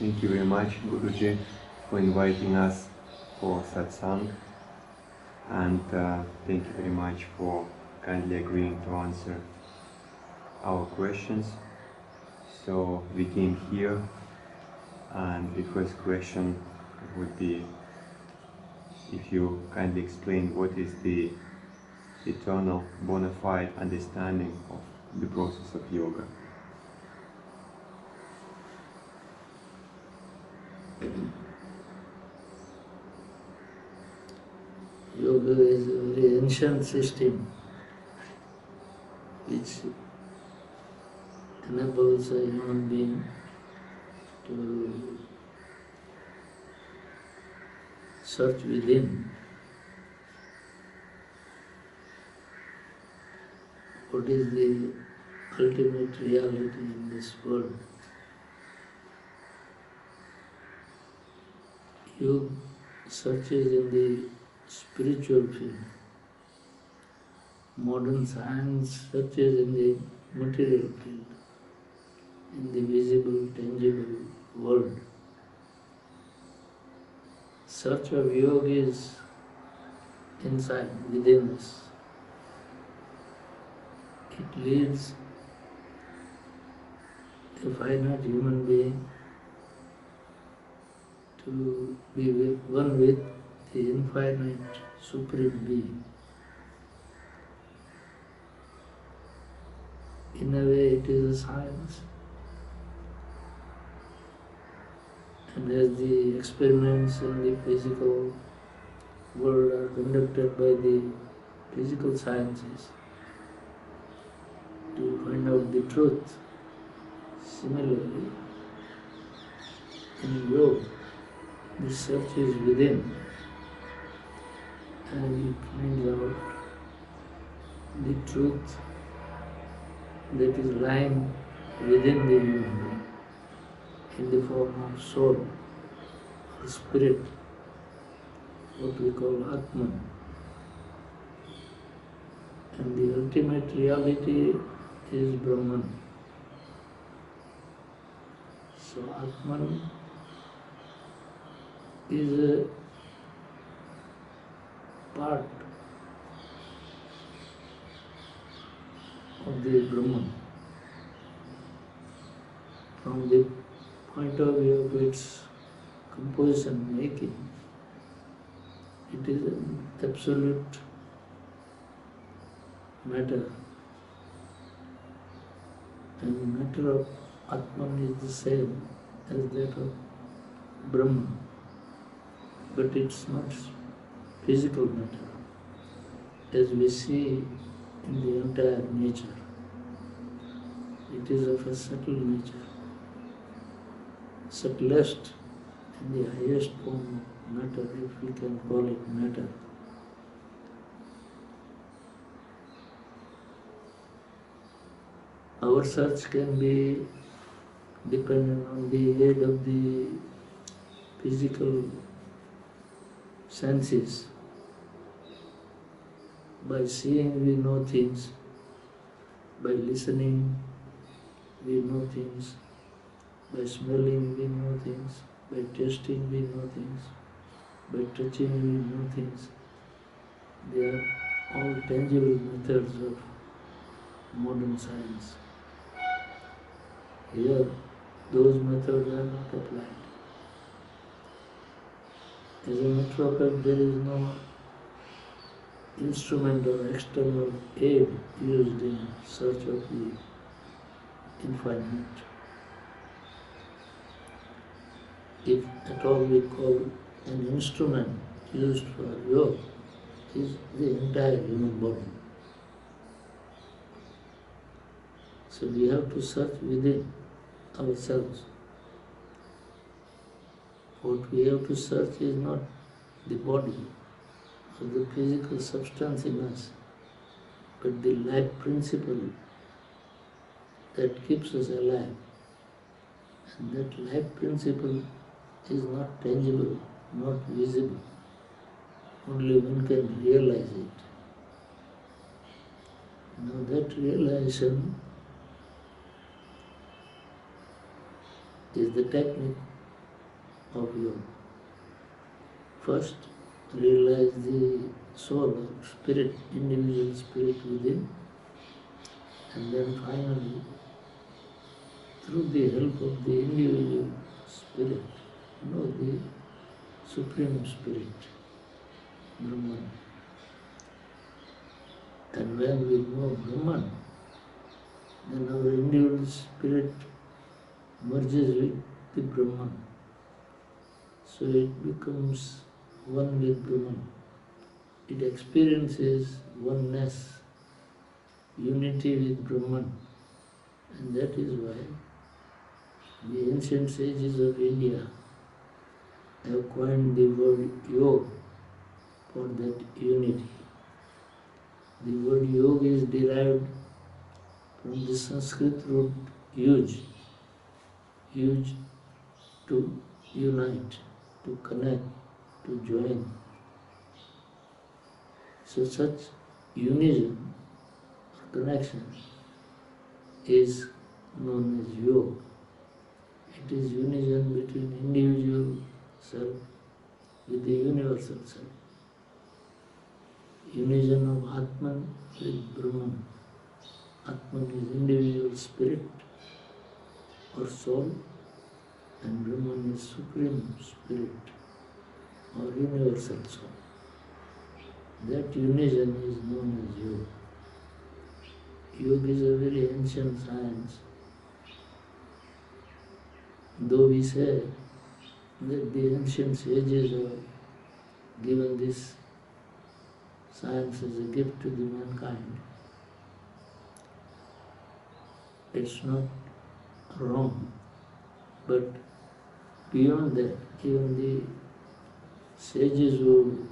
Thank you very much, Guruji, for inviting us for satsang, and thank you very much for kindly agreeing to answer our questions. So we came here, and the first question would be if you kindly explain what is the eternal bona fide understanding of the process of yoga. Yoga is a very ancient system which enables a human being to search within what is the ultimate reality in this world. Yoga searches in the spiritual field. Modern science searches in the material field, in the visible, tangible world. Search of yoga is inside, within us. It leads a finite human being to be one with the infinite Supreme Being. In a way, it is a science. And as the experiments in the physical world are conducted by the physical sciences to find out the truth, similarly, in yoga, the search is within, and it finds out the truth that is lying within the human being in the form of soul or spirit, what we call Atman. And the ultimate reality is Brahman. So Atman is a part of the Brahman. From the point of view of its composition making, it is an absolute matter. And the matter of Atman is the same as that of Brahman. But it's not physical matter, as we see in the entire nature. It is of a subtle nature, subtlest and the highest form of matter, if we can call it matter. Our search can be dependent on the aid of the physical senses. By seeing we know things, by listening we know things, by smelling we know things, by tasting we know things, by touching we know things. They are all tangible methods of modern science. Here, those methods are not applied. As a matter of fact, there is no instrument or external aid used in search of the infinite. If at all we call an instrument used for yoga, is the entire human body. So we have to search within ourselves. What we have to search is not the body or the physical substance in us, but the life principle that keeps us alive. And that life principle is not tangible, not visible. Only one can realize it. Now that realization is the technique of yoga. First, realize the soul or spirit, individual spirit within, and then finally, through the help of the individual spirit, know the Supreme Spirit, Brahman. And when we know Brahman, then our individual spirit merges with the Brahman. So it becomes one with Brahman. It experiences oneness, unity with Brahman. And that is why the ancient sages of India have coined the word yoga for that unity. The word yoga is derived from the Sanskrit root yuj, yuj to unite, to connect, to join. So such unison, connection is known as yoga. It is unison between individual self with the universal self. Unison of Atman with Brahman. Atman is individual spirit or soul, and Brahman is supreme spirit or universal soul. That unison is known as yoga. Yoga is a very ancient science. Though we say that the ancient sages have given this science as a gift to the mankind, it's not wrong. But beyond that, even the sages who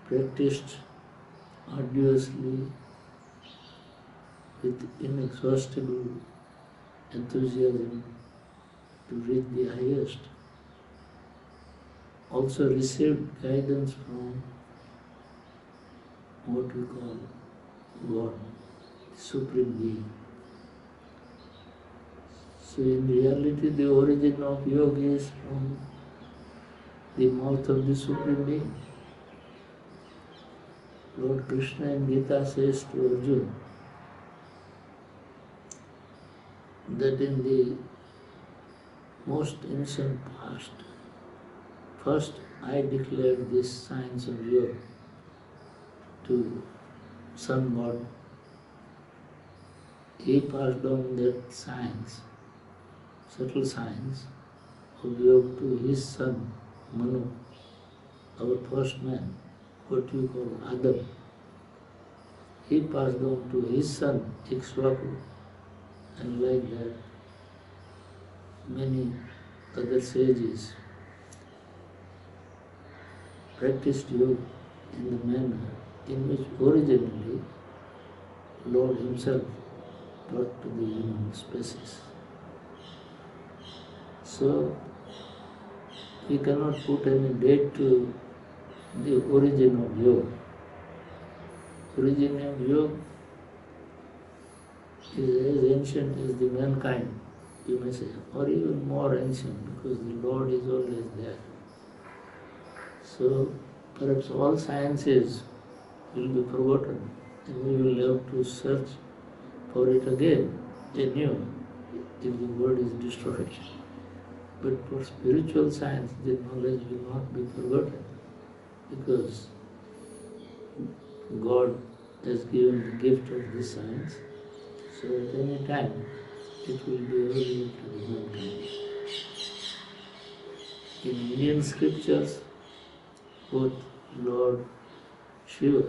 practiced arduously with inexhaustible enthusiasm to reach the highest, also received guidance from what we call God, the Supreme Being. So in reality, the origin of yoga is from the mouth of the Supreme Being. Lord Krishna in Gita says to Arjuna that in the most ancient past, first I declared this science of yoga to Sun God. He passed on that science, subtle science of yoga, to his son Manu, our first man, what we call Adam. He passed on to his son Ikshvaku, and like that many other sages practiced yoga in the manner in which originally Lord himself brought to the human species. So we cannot put any date to the origin of yoga. Origin of yoga is as ancient as the mankind, you may say, or even more ancient, because the Lord is always there. So perhaps all sciences will be forgotten, and we will have to search for it again, anew, if the world is destroyed. But for spiritual science, the knowledge will not be forgotten, because God has given the gift of this science, so at any time it will be available to the mankind. In Indian scriptures, both Lord Shiva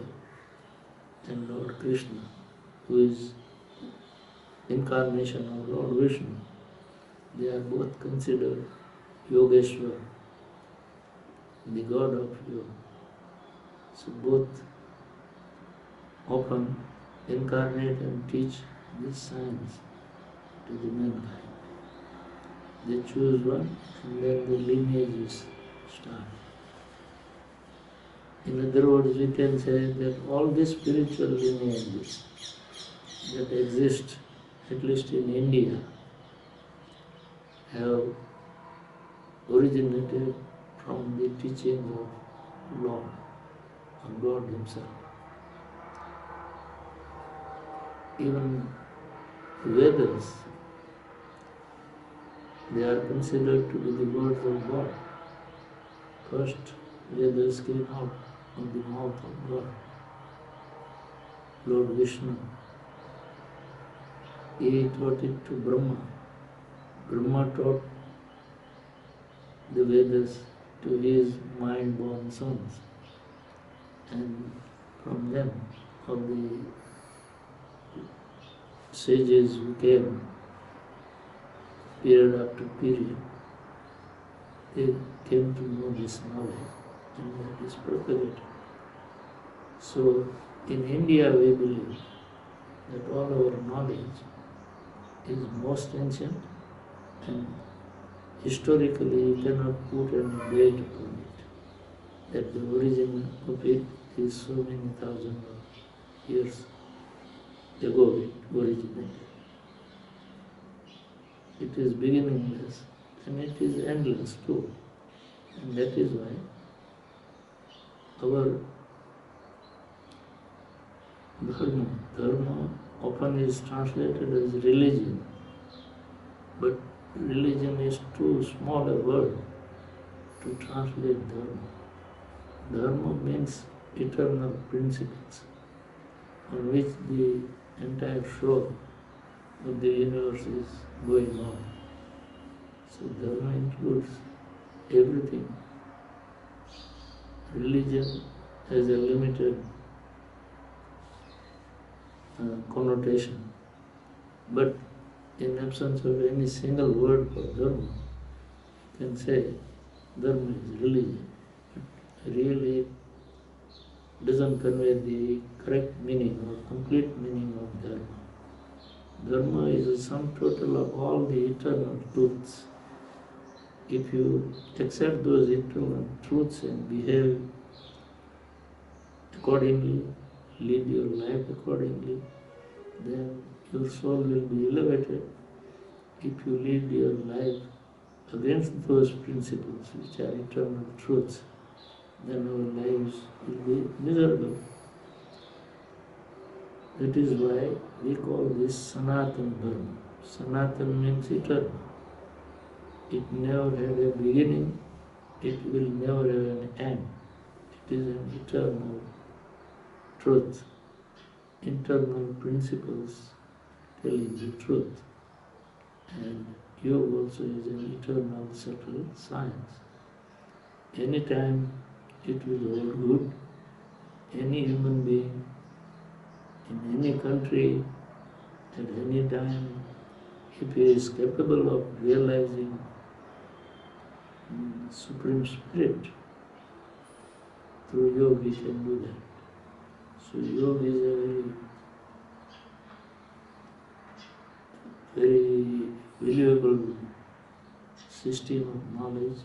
and Lord Krishna, who is incarnation of Lord Vishnu, they are both considered Yogeshwar, the god of yoga. So both often incarnate and teach this science to the mankind. They choose one and then the lineages start. In other words, we can say that all the spiritual lineages that exist, at least in India, have originated from the teachings of Lord or God Himself. Even Vedas, they are considered to be the words of God. First, Vedas came out of the mouth of God, Lord Vishnu. He taught it to Brahma. Brahma taught the Vedas to his mind-born sons. And from them, of the sages who came period after period, they came to know this knowledge and that is propagated. So in India we believe that all our knowledge is most ancient and historically you cannot put any date upon it, that the origin of it is so many thousands of years ago it originated. It is beginningless and it is endless too. And that is why our dharma often is translated as religion, but religion is too small a word to translate dharma. Dharma means eternal principles on which the entire show of the universe is going on. So dharma includes everything. Religion has a limited connotation, but in absence of any single word for dharma, you can say dharma is religion. It really doesn't convey the correct meaning or complete meaning of dharma. Dharma is a sum total of all the eternal truths. If you accept those eternal truths and behave accordingly, lead your life accordingly, then your soul will be elevated. If you lead your life against those principles which are eternal truths, then our lives will be miserable. That is why we call this Sanatana Dharma. Sanatana means eternal. It never had a beginning, it will never have an end. It is an eternal truth, internal principles telling the truth. And yoga also is an eternal subtle science. Anytime it will hold good, any human being, in any country, at any time, if he is capable of realizing Supreme Spirit, through yoga he can do that. So yoga is a very valuable system of knowledge,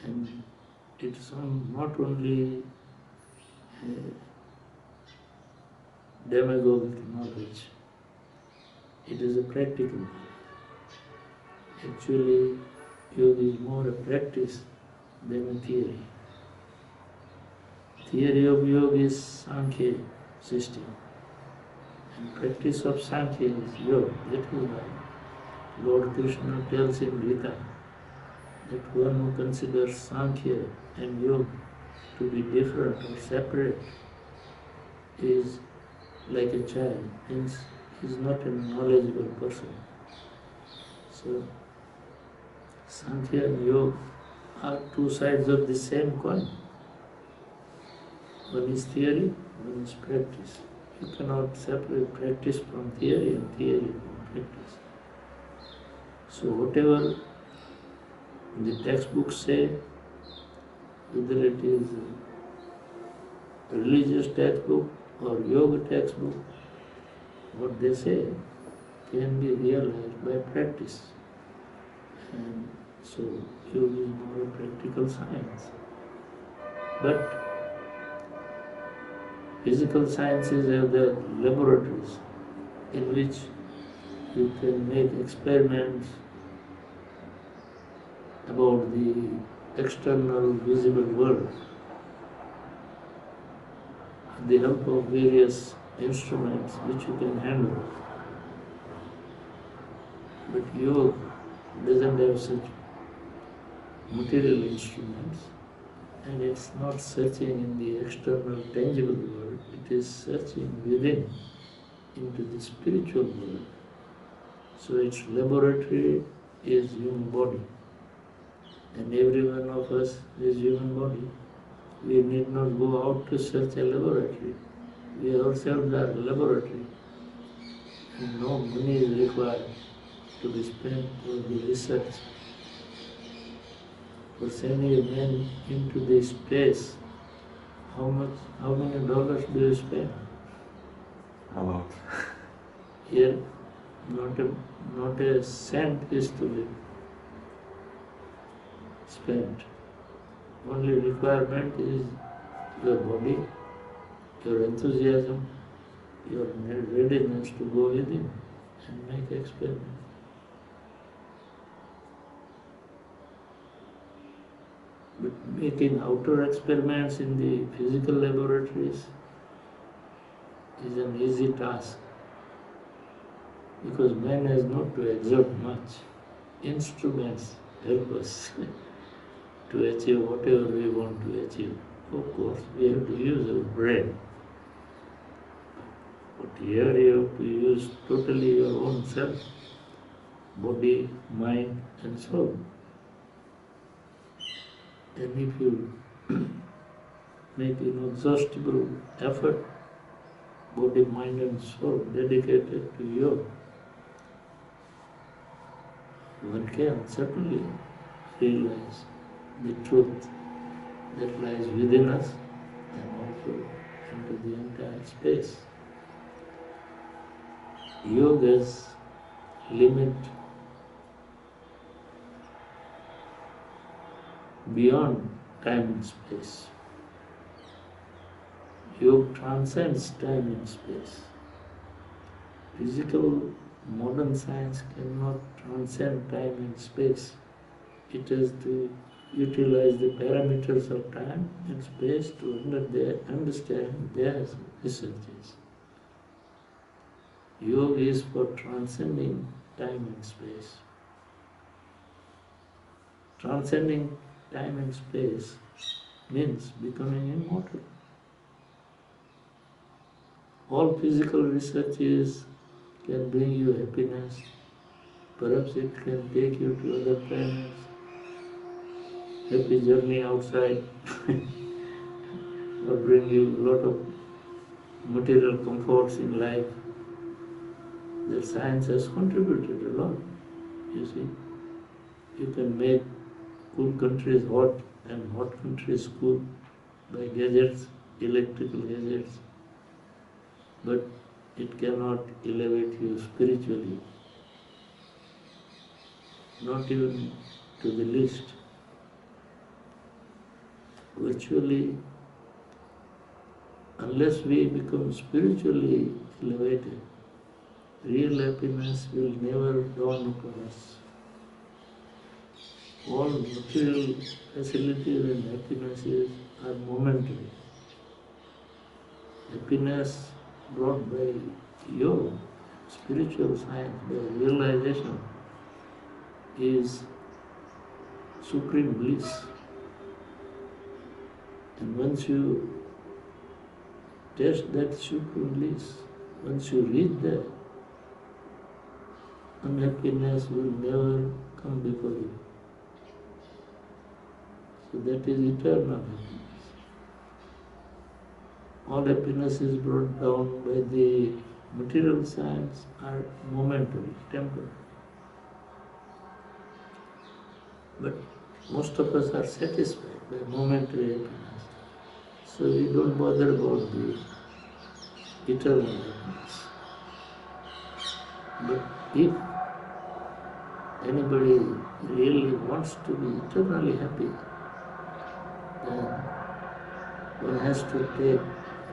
and it's not only demagogic knowledge, it is a practical knowledge. Actually, yoga is more a practice than a theory. Theory of yoga is Sankhya system, and practice of Sankhya is yoga. That is why Lord Krishna tells in Gita that one who considers Sankhya and yoga to be different or separate is like a child, means he is not a knowledgeable person. So Sankhya and yoga are two sides of the same coin. One is theory, one is practice. You cannot separate practice from theory and theory from practice. So whatever the textbooks say, whether it is a religious textbook or yoga textbook, what they say can be realized by practice. And so yoga is more a practical science. But physical sciences have their laboratories in which you can make experiments about the external visible world with the help of various instruments which you can handle. But yoga doesn't have such material instruments, and it's not searching in the external tangible world, it is searching within into the spiritual world. So its laboratory is human body, and every one of us is human body. We need not go out to search a laboratory. We ourselves are a laboratory, and no money is required to be spent for the research. For sending a man into the space, how many dollars do you spend? A lot. Here, not a cent is to be spent. Only requirement is your body, your enthusiasm, your readiness to go within and make experiments. But making outer experiments in the physical laboratories is an easy task, because man has not to exert much. Instruments help us to achieve whatever we want to achieve. Of course, we have to use our brain. But here you have to use totally your own self, body, mind and soul. And if you make inexhaustible effort, body, mind and soul dedicated to yoga, one can certainly realize the truth that lies within us and also into the entire space. Yoga's limit beyond time and space. Yoga transcends time and space. Physical modern science cannot transcend time and space. It has to utilize the parameters of time and space to understand their researches. Yoga is for transcending time and space. Transcending time and space means becoming immortal. All physical researches can bring you happiness. Perhaps it can take you to other planets. Happy journey outside or bring you a lot of material comforts in life. That science has contributed a lot, you see. You can make cool countries hot and hot countries cool by gadgets, electrical gadgets, but it cannot elevate you spiritually, not even to the least. Virtually, unless we become spiritually elevated, real happiness will never dawn upon us. All material facilities and happinesses are momentary. Happiness brought by yoga, spiritual science, by realization, is supreme bliss. And once you taste that supreme bliss, once you reach there, unhappiness will never come before you. So that is eternal happiness. All happiness is brought down by the material science are momentary, temporary. But most of us are satisfied by momentary happiness. So we don't bother about the eternal happiness. But if anybody really wants to be eternally happy, then one has to take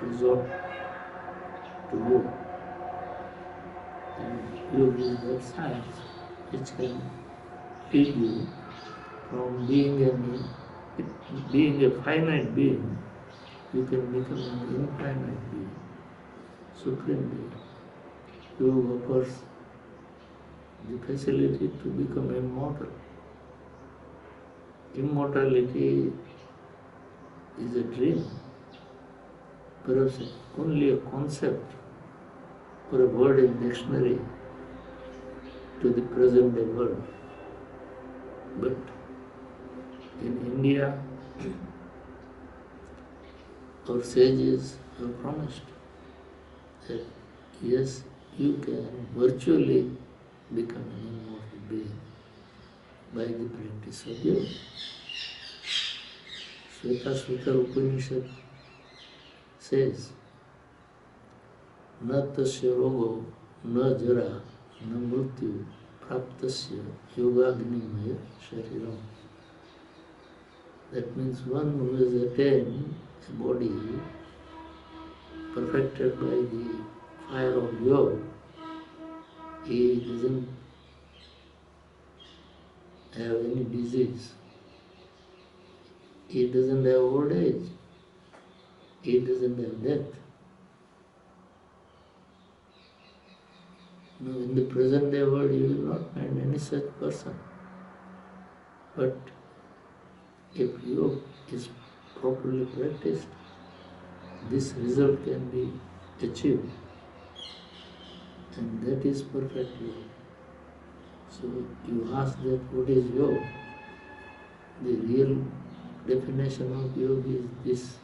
resort to yoga. And yoga is that science which can feed you From being a finite being, you can become an infinite being, supreme being. Yoga offers the facility to become immortal. Immortality is a dream, perhaps only a concept or a word in dictionary to the present day world. But in India, our sages have promised that yes, you can virtually become an immortal being by the practice of yoga. Shveta Upanishad says, न तस्य रोगो न जरा न मृत्यु प्राप्तस्य योगाग्निमय शरीरम. That means one who has attained a body perfected by the fire of yoga, he doesn't have any disease, he doesn't have old age, he doesn't have death. Now, in the present day world, you will not find any such person. But if yoga is properly practiced, this result can be achieved. And that is perfect yoga. So you ask that what is yoga? The real definition of yoga is this.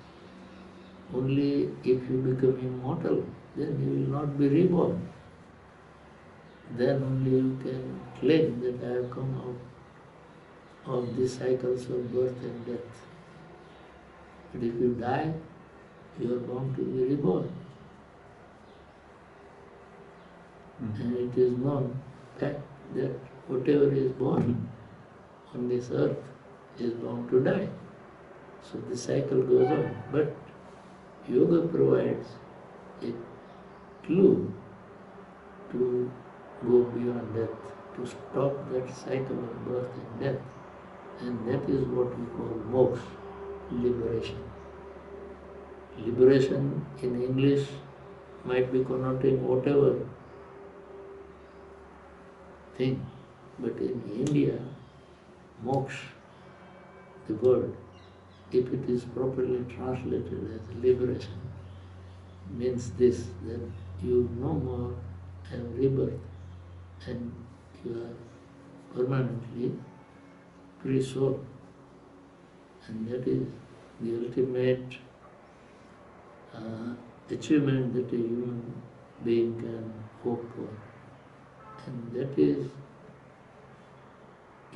Only if you become immortal, then you will not be reborn. Then only you can claim that I have come out of the cycles of birth and death. But if you die, you are bound to be reborn. And it is known fact that whatever is born on this earth is bound to die. So the cycle goes on. But yoga provides a clue to go beyond death, to stop that cycle of birth and death. And that is what we call moksha, liberation. Liberation in English might be connoting whatever thing, but in India, moksha, the word, if it is properly translated as liberation, means this, that you no more have rebirth and you are permanently free soul. And that is the ultimate achievement that a human being can hope for. And that is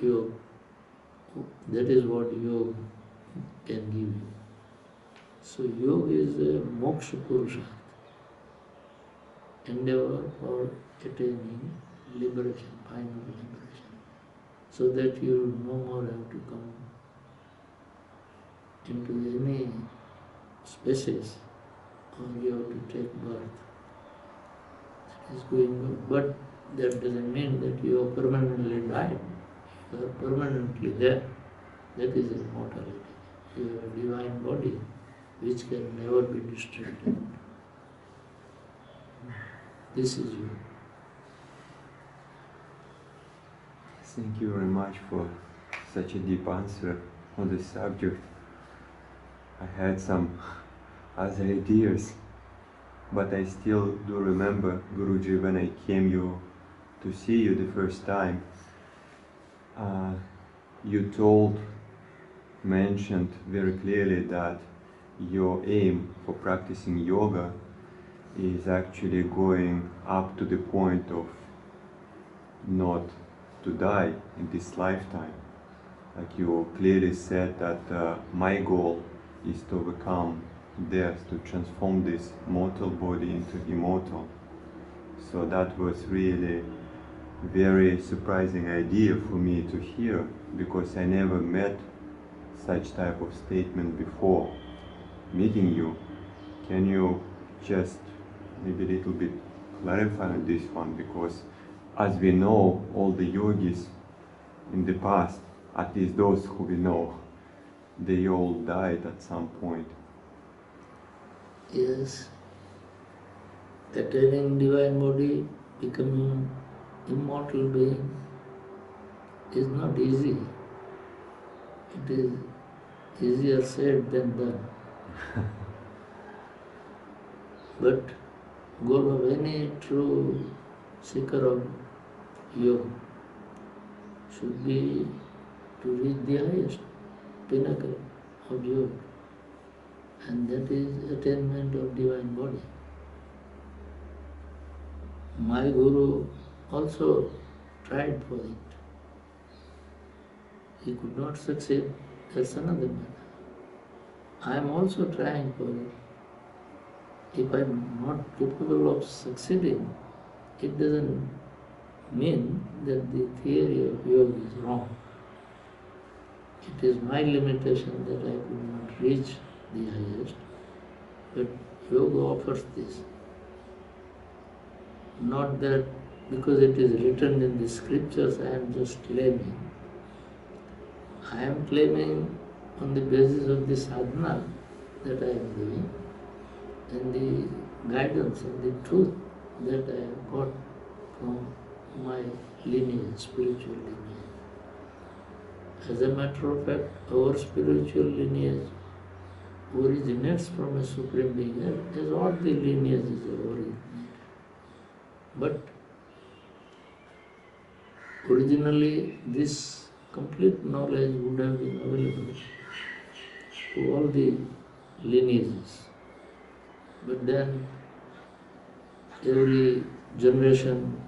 yoga. That is what yoga can give you. So yoga is a moksha purushartha, endeavor for attaining liberation, final liberation, so that you no more have to come into any species or you have to take birth. That is going on. But that doesn't mean that you have permanently died. You are permanently there. That is immortality. You have a divine body which can never be destroyed. This is you. Thank you very much for such a deep answer on this subject. I had some other ideas, but I still do remember, Guruji, when I came to see you the first time, you mentioned very clearly that your aim for practicing yoga is actually going up to the point of not to die in this lifetime. Like you clearly said that my goal is to overcome death, to transform this mortal body into immortal. So that was really very surprising idea for me to hear, because I never met such type of statement before meeting you. Can you just maybe a little bit clarify on this one? Because as we know, all the yogis in the past at least those who we know, they all died at some point. Yes, attaining divine body, becoming immortal being is not easy. It is easier said than done. But goal of any true seeker of yoga should be to reach the highest pinnacle of yoga, and that is attainment of divine body. My guru also tried for it. He could not succeed. That's another matter. I am also trying for it. If I am not capable of succeeding, it doesn't mean that the theory of yoga is wrong. It is my limitation that I could not reach the highest, but yoga offers this. Not that because it is written in the scriptures I am just claiming. I am claiming on the basis of the sadhana that I am doing and the guidance and the truth that I have got from my lineage, spiritual lineage. As a matter of fact, our spiritual lineage originates from a Supreme Being, as all the lineages originate. But originally this complete knowledge would have been available to all the lineages. But then every generation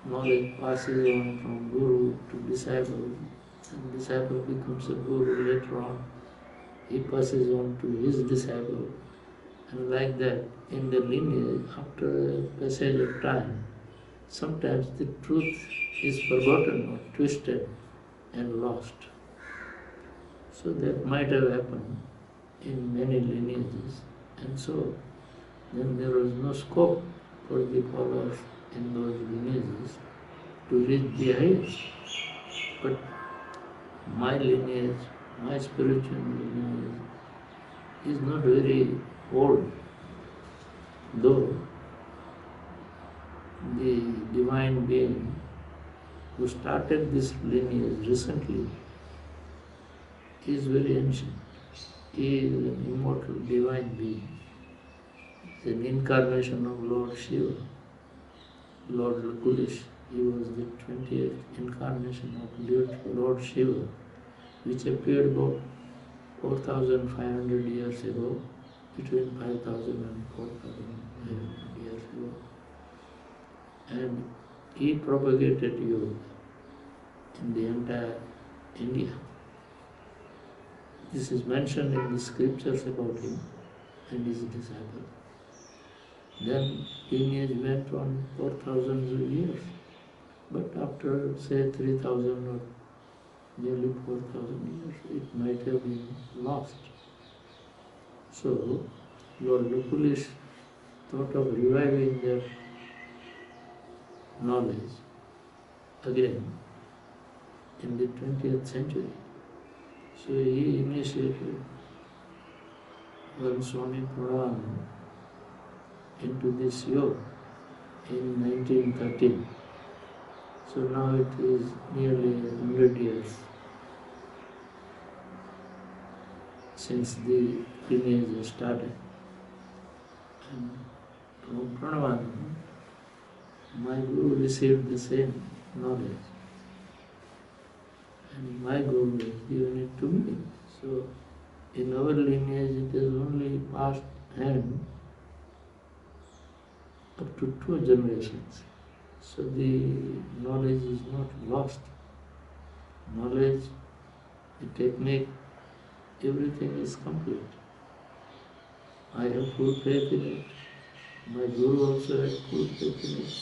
knowledge passes on from guru to disciple, and disciple becomes a guru later on. He passes on to his disciple, and like that in the lineage, after a passage of time, sometimes the truth is forgotten or twisted and lost. So that might have happened in many lineages, and so then there was no scope for the followers in those lineages to reach the highest. But my lineage, my spiritual lineage is not very old, though the divine being who started this lineage recently is very ancient. He is an immortal divine being. He is an incarnation of Lord Shiva, Lord Lakulish. He was the 20th incarnation of Lord Shiva, which appeared about 4,500 years ago, between 5,000 and 4,500 years ago. And he propagated yoga in the entire India. This is mentioned in the scriptures about him and his disciples. Then lineage went on for thousands of years. But after, say, 3,000 or nearly 4,000 years, it might have been lost. So, Lord Lakulish thought of reviving that knowledge again in the 20th century. So he initiated one Swami Rajarshi into this yoga in 1913. So now it is nearly 100 years since the lineage started. And from Pranavanam, my guru received the same knowledge, and my guru has given it to me. So in our lineage it is only passed hand up to 2 generations. So the knowledge is not lost. Knowledge, the technique, everything is complete. I have full faith in it. My guru also had full faith in it.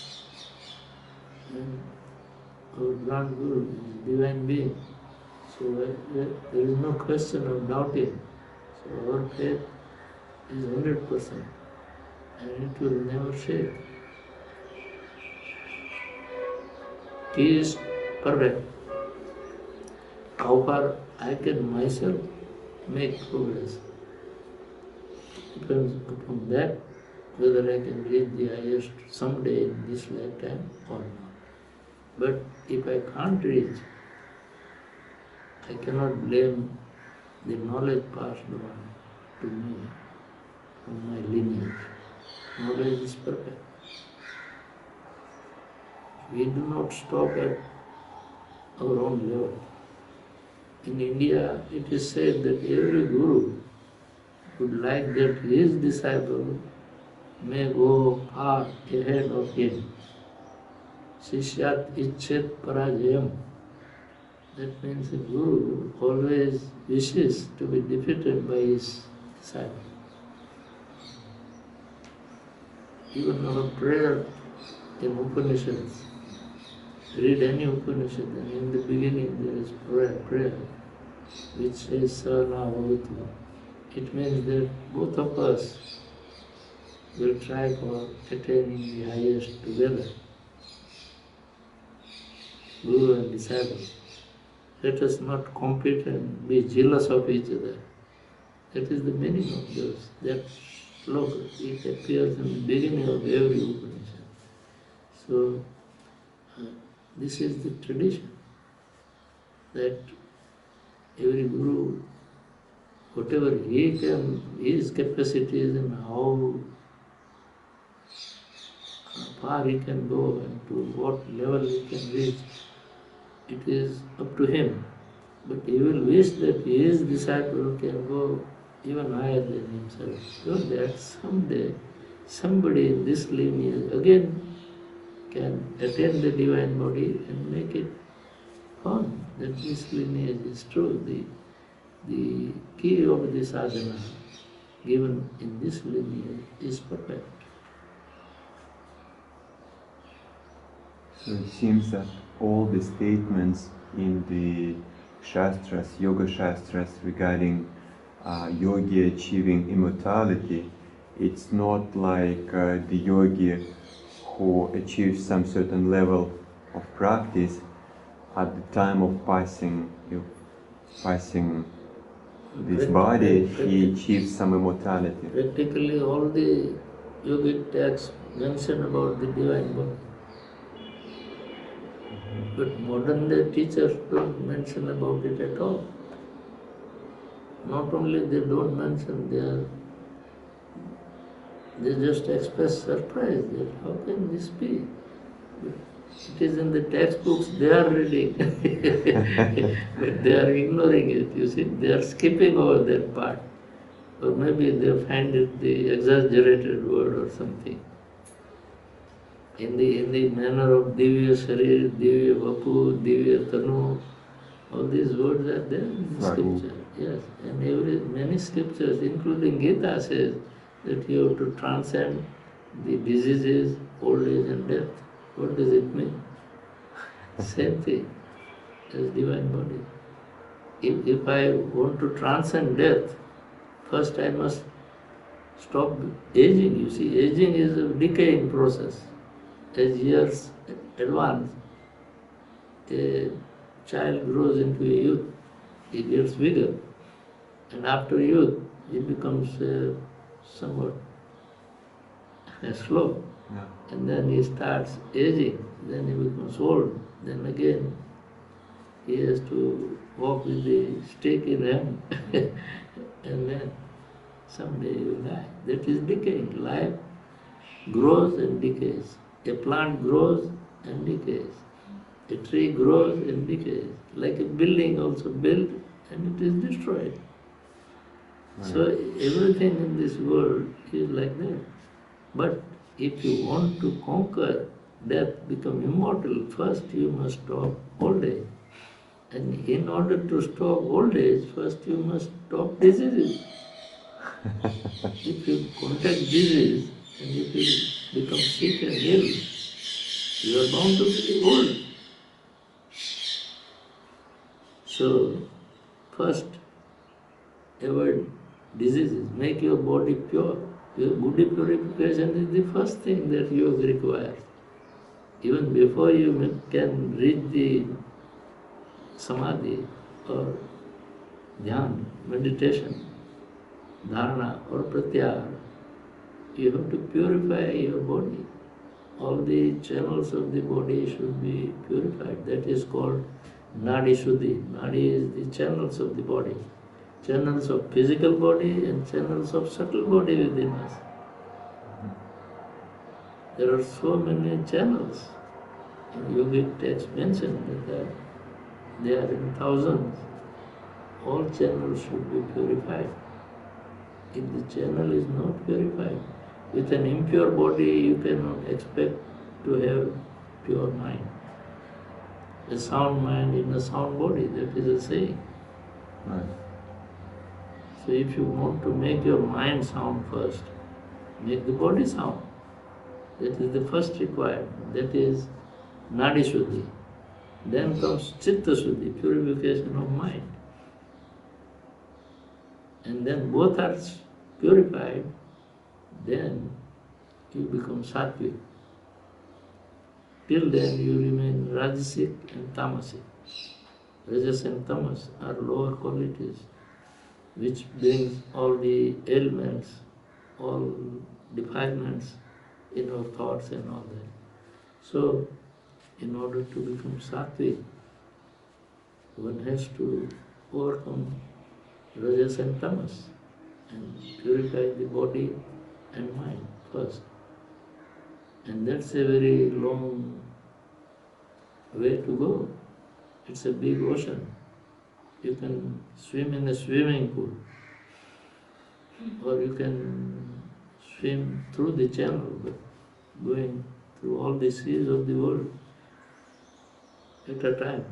And our grand guru is divine being. So there is no question of doubting. So our faith is 100%, and it will never shake. He is perfect. how far I can myself make progress. Depends upon that whether I can reach the highest someday in this lifetime or not. But if I can't reach, I cannot blame the knowledge passed on to me from my lineage. Knowledge is perfect. We do not stop at our own level. In India, it is said that every guru would like that his disciple may go far ahead of him. Sishyat ichet parajayam. That means the guru always wishes to be defeated by his disciple. Even our prayer in Upanishads, read any Upanishad, and in the beginning there is prayer which says sadhana bhavatu. It means that both of us will try for attaining the highest together, Guru and disciple. Let us not compete and be jealous of each other. That is the meaning of those. That sloka, it appears in the beginning of every Upanishad. So, this is the tradition, that every Guru, whatever he can, his capacities and how far he can go and to what level he can reach, it is up to him. But he will wish that his disciple can go even higher than himself, so that someday somebody in this lineage again can attain the divine body and make it fun, that this lineage is true. The key of the sadhana given in this lineage is perfect. So it seems that all the statements in the Shastras, Yoga Shastras regarding yogi achieving immortality, it's not like the yogi who achieves some certain level of practice at the time of passing this body, he achieves some immortality. Practically all the yogic texts mention about the divine body. But modern day teachers don't mention about it at all. Not only they don't mention, they just express surprise that how can this be? But it is in the textbooks they are reading, but they are ignoring it, you see, they are skipping over that part. Or maybe they find it the exaggerated word or something. In the manner of Divya Sharir, Divya Vapu, Divya Tanu, all these words are there in the scripture. Yes, and many scriptures, including Gita, says that you have to transcend the diseases, old age and death. What does it mean? Same thing as divine body. If I want to transcend death, first I must stop aging. You see, aging is a decaying process. As years advance, a child grows into a youth, he gets bigger, and after youth, he becomes somewhat slow, and then he starts aging, then he becomes old, then again he has to walk with the stick in hand, and then someday he will die. That is decaying. Life grows and decays. A plant grows and decays. A tree grows and decays. Like a building also built and it is destroyed. Right. So everything in this world is like that. But if you want to conquer death, become immortal, first you must stop old age. And in order to stop old age, first you must stop diseases. If you contract disease and if you become sick and ill, you are bound to be old. So, first, avoid diseases, make your body pure. Your body purification is the first thing that yoga requires. Even before you can reach the samadhi or dhyan, meditation, dharana or pratyahara, you have to purify your body. All the channels of the body should be purified. That is called nadi shuddhi. Nadi is the channels of the body. Channels of physical body and channels of subtle body within us. There are so many channels. In yogic texts mentioned that they are in thousands. All channels should be purified. If the channel is not purified, with an impure body you cannot expect to have pure mind. A sound mind in a sound body, that is a saying. Right. So if you want to make your mind sound first, make the body sound. That is the first requirement. That is nadi shuddhi. Then comes chitta shuddhi, purification of mind. And then both are purified, then you become sattvic. Till then you remain rajasic and tamasic. Rajas and tamas are lower qualities which brings all the ailments, all defilements in our thoughts and all that. So, in order to become sattvic, one has to overcome rajas and tamas and purify the body and mind first. And that's a very long way to go. It's a big ocean. You can swim in a swimming pool, or you can swim through the channel, but going through all the seas of the world at a time.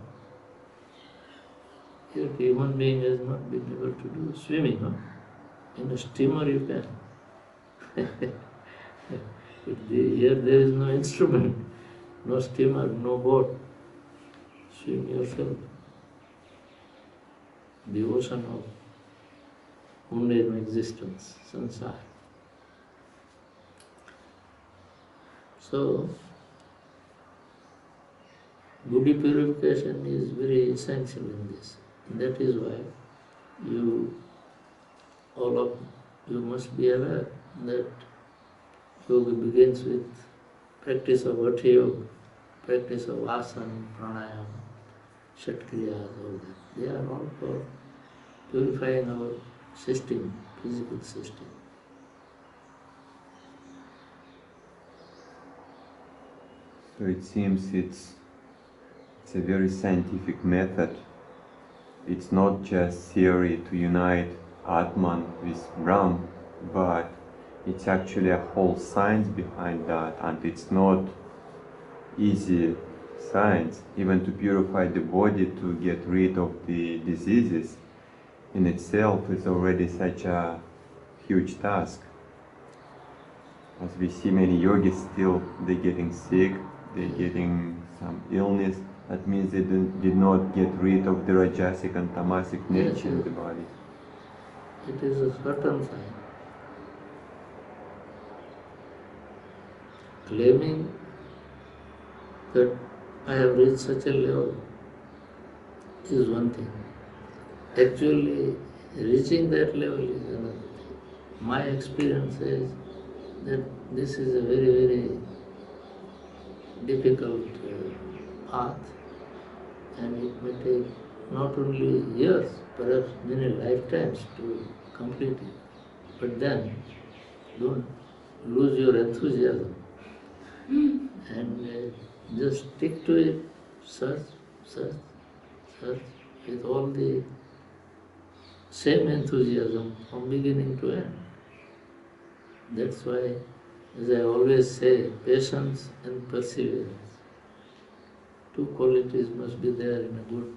Yet human being has not been able to do swimming. Huh? In a steamer you can. Here there is no instrument, no steamer, no boat. Swim yourself. The ocean of mundane existence, sansara. So, body purification is very essential in this. And that is why all of you must be aware that yoga begins with practice of Hatha Yoga, practice of asana, pranayama, shatkriyas, all that. They are all for purifying our system, physical system. So it seems it's a very scientific method. It's not just theory to unite Atman with Brahm, but it's actually a whole science behind that, and it's not easy science. Even to purify the body, to get rid of the diseases in itself is already such a huge task. As we see many yogis still, they're getting sick, they're getting some illness. That means they did not get rid of the Rajasic and Tamasic nature in the body. It is a certain sign. Claiming that I have reached such a level is one thing. Actually, reaching that level is another thing. My experience is that this is a very, very difficult path, and it may take not only years, perhaps many lifetimes to complete it. But then, don't lose your enthusiasm and just stick to it, search with all the same enthusiasm from beginning to end. That's why, as I always say, patience and perseverance. Two qualities must be there in a good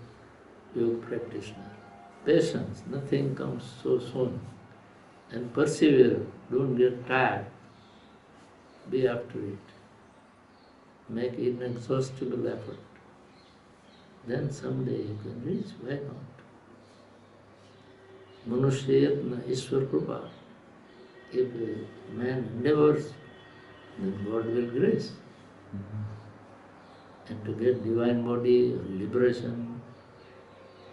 yoga practitioner. Patience, nothing comes so soon. And persevere, don't get tired. Be after it. Make inexhaustible effort. Then someday you can reach, why not? Manushayatna Ishwar Krupa. If a man endeavors, then God will grace. And to get divine body or liberation,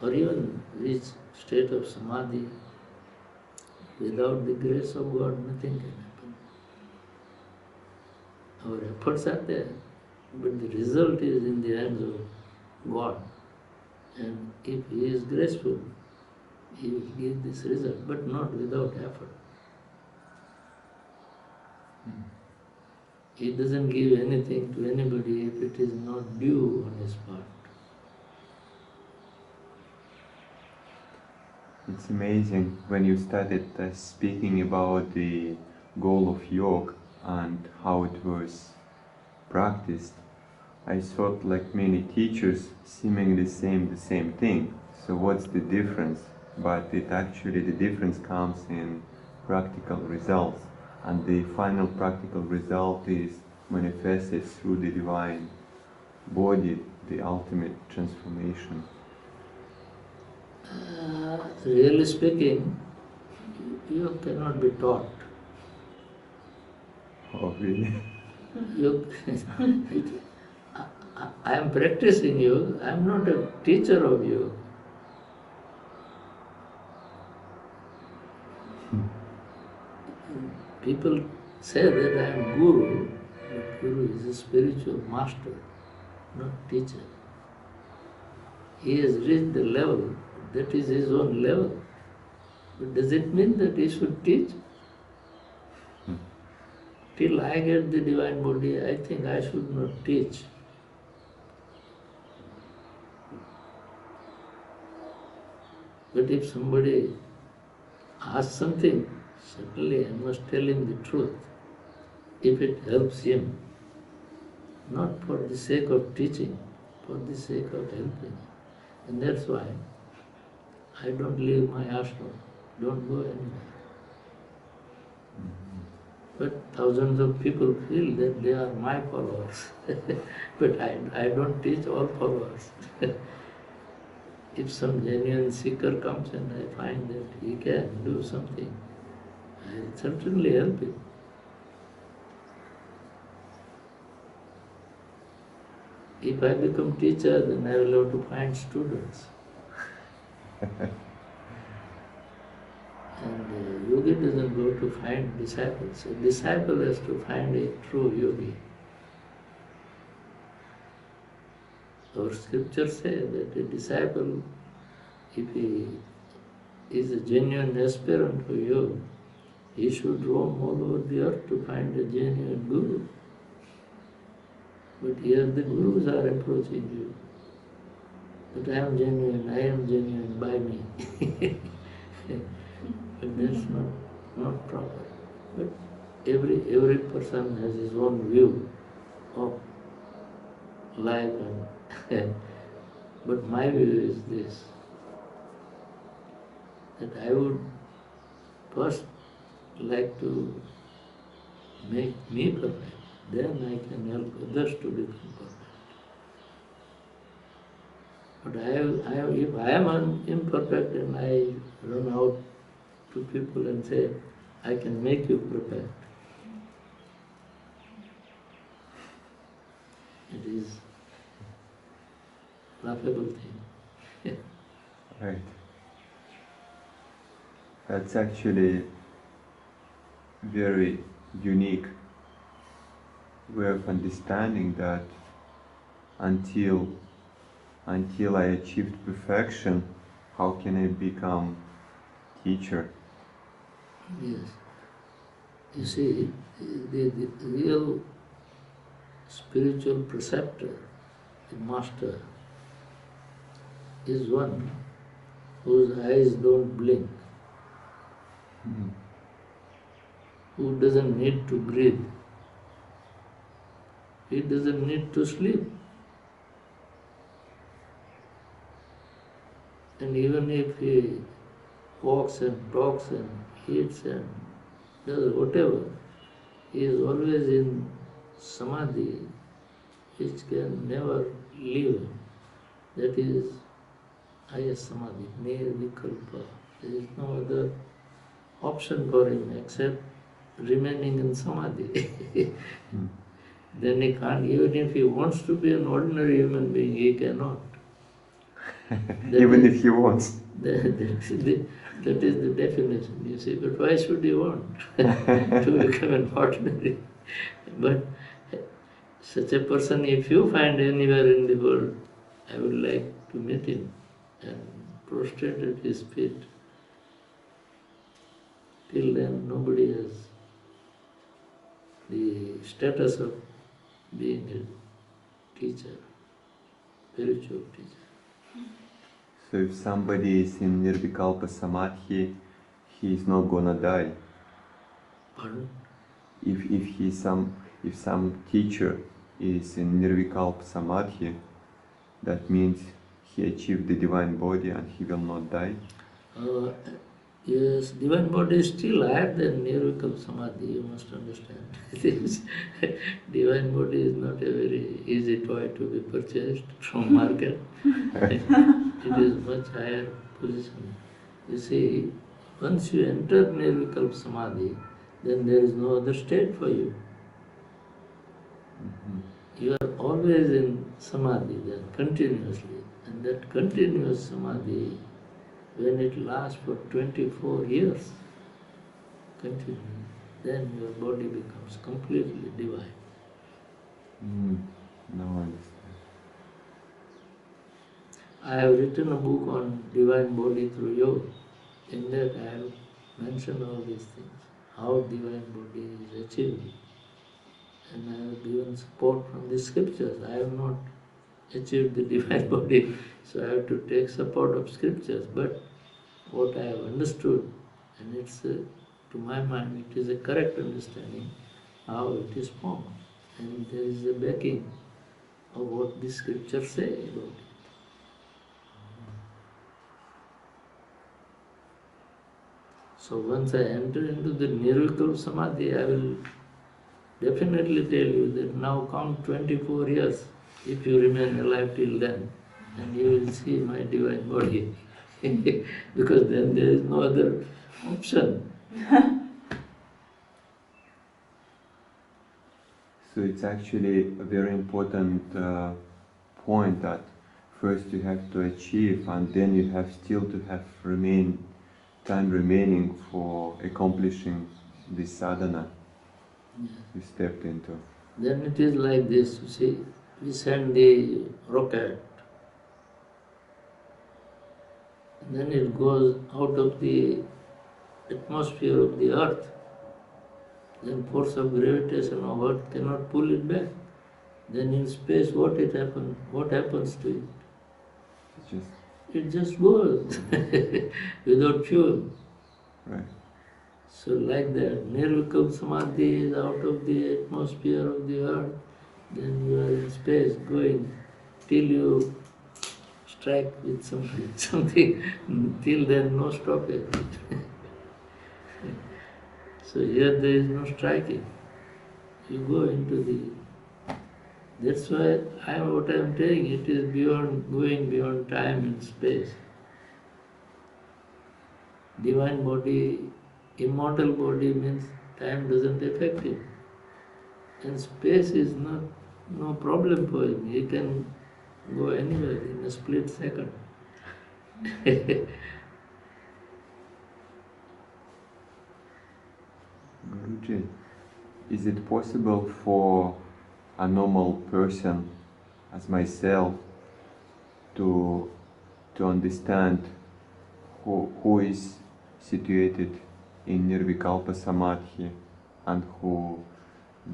or even reach state of samadhi. Without the grace of God, nothing can happen. Our efforts are there, but the result is in the hands of God. And if He is graceful, He will give this result, but not without effort. He doesn't give anything to anybody if it is not due on His part. It's amazing when you started speaking about the goal of yoga and how it was practiced. I thought like many teachers seemingly saying the same thing. So what's the difference? But it actually, the difference comes in practical results. And the final practical result is manifested through the divine body, the ultimate transformation. Really speaking, you cannot be taught. Oh, really? You, I am practicing yoga. I am not a teacher of yoga. People say that I am guru, but guru is a spiritual master, not teacher. He has reached the level, that is his own level. But does it mean that he should teach? Till I get the divine body, I think I should not teach. But if somebody asks something, certainly I must tell him the truth, if it helps him, not for the sake of teaching, for the sake of helping. And that's why I don't leave my ashram, don't go anywhere. But thousands of people feel that they are my followers. But I don't teach all followers. If some genuine seeker comes and I find that he can do something, I certainly help him. If I become teacher, then I will have to find students. And yogi doesn't go to find disciples. A disciple has to find a true yogi. Our scriptures say that a disciple, if he is a genuine aspirant for yoga, he should roam all over the earth to find a genuine guru. But here the gurus are approaching you. But I am genuine, by me. But that's not proper. But every person has his own view of life, and but my view is this, that I would first like to make me perfect, then I can help others to become perfect. But if I am imperfect and I run out to people and say, I can make you perfect, it is a laughable thing. Right. That's actually very unique way of understanding that until I achieved perfection, how can I become teacher? Yes. You see, the real spiritual preceptor, the master, is one whose eyes don't blink, who doesn't need to breathe, he doesn't need to sleep. And even if he walks and talks and eats and does whatever, he is always in samadhi, which can never leave him. That is highest samadhi, nirvikalpa. There is no other option for him except remaining in samadhi. Then he can't, even if he wants to be an ordinary human being, he cannot. Even if he wants. That is the definition, you see. But why should he want to become an ordinary? But such a person, if you find anywhere in the world, I would like to meet him and prostrate at his feet. Till then, nobody has the status of being a teacher, spiritual teacher. So if somebody is in Nirvikalpa Samadhi, he is not gonna die. Pardon? If some teacher is in Nirvikalpa Samadhi, that means he achieved the divine body and he will not die. Yes, divine body is still higher than Nirvikalpa Samadhi, you must understand. Divine body is not a very easy toy to be purchased from market. It is much higher position. You see, once you enter Nirvikalpa Samadhi, then there is no other state for you. You are always in Samadhi then, continuously. And that continuous Samadhi, when it lasts for 24 years, continuous, then your body becomes completely divine. No, I understand. I have written a book on divine body through yoga. In that I have mentioned all these things, how divine body is achieved. And I have given support from the scriptures. I have not achieved the divine body, so I have to take support of scriptures. But what I have understood, and it's to my mind, it is a correct understanding how it is formed. And there is a backing of what the scriptures say about it. So once I enter into the Nirvikalpa Samadhi, I will definitely tell you that now count 24 years, if you remain alive till then, and you will see my divine body. Because then there is no other option. So it's actually a very important point that first you have to achieve, and then you have still to have time remaining for accomplishing this sadhana you stepped into. Then it is like this, you see, we send the rocket, and then it goes out of the atmosphere of the earth. Then force of gravitation of earth cannot pull it back. Then in space, what happens to it? It just goes without fuel. Right. So like that, Nirvikalpa Samadhi is out of the atmosphere of the earth, then you are in space going till you strike with something, till then no stoppage. So here there is no striking. You go into the... That's why what I am saying, it is going beyond time and space. Divine body, immortal body means time doesn't affect him. And space is no problem for him. He can go anywhere in a split second. Guruji, is it possible for a normal person as myself to understand who is situated in Nirvikalpa Samadhi and who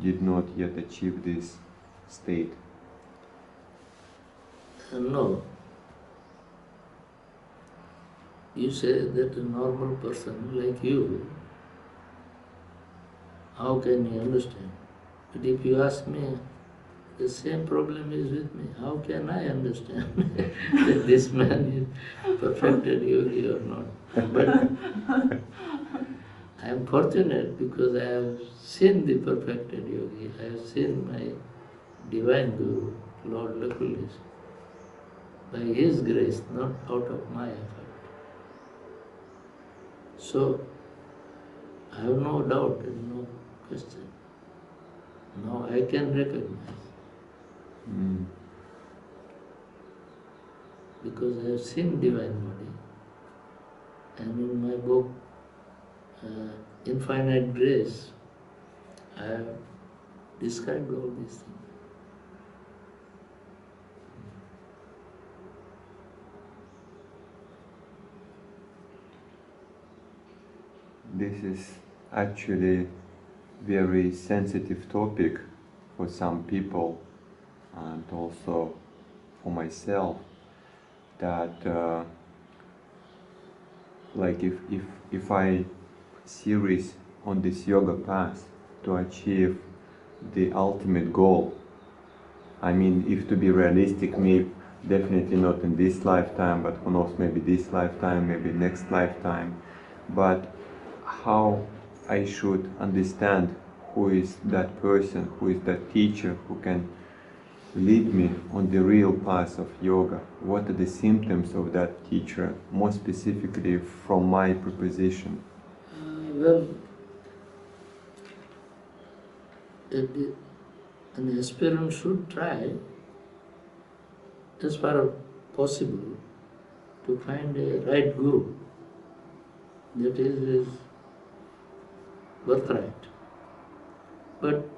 did not yet achieve this state? No. You say that a normal person like you, how can he understand? But if you ask me, the same problem is with me. How can I understand that this man is perfected yogi or not? But I am fortunate because I have seen the perfected yogi. I have seen my divine Guru, Lord Lakulis, by his grace, not out of my effort. So, I have no doubt and no question. Now I can recognize. because I have seen divine body. And in my book, Infinite Grace, I have described all these things. This is actually very sensitive topic for some people and also for myself, that like if I serious on this yoga path to achieve the ultimate goal, I mean, if to be realistic, maybe definitely not in this lifetime, but who knows, maybe this lifetime, maybe next lifetime, but how I should understand who is that person, who is that teacher who can lead me on the real path of yoga. What are the symptoms of that teacher, more specifically from my proposition? Well, an aspirant should try, as far as possible, to find a right guru. That is his birthright. But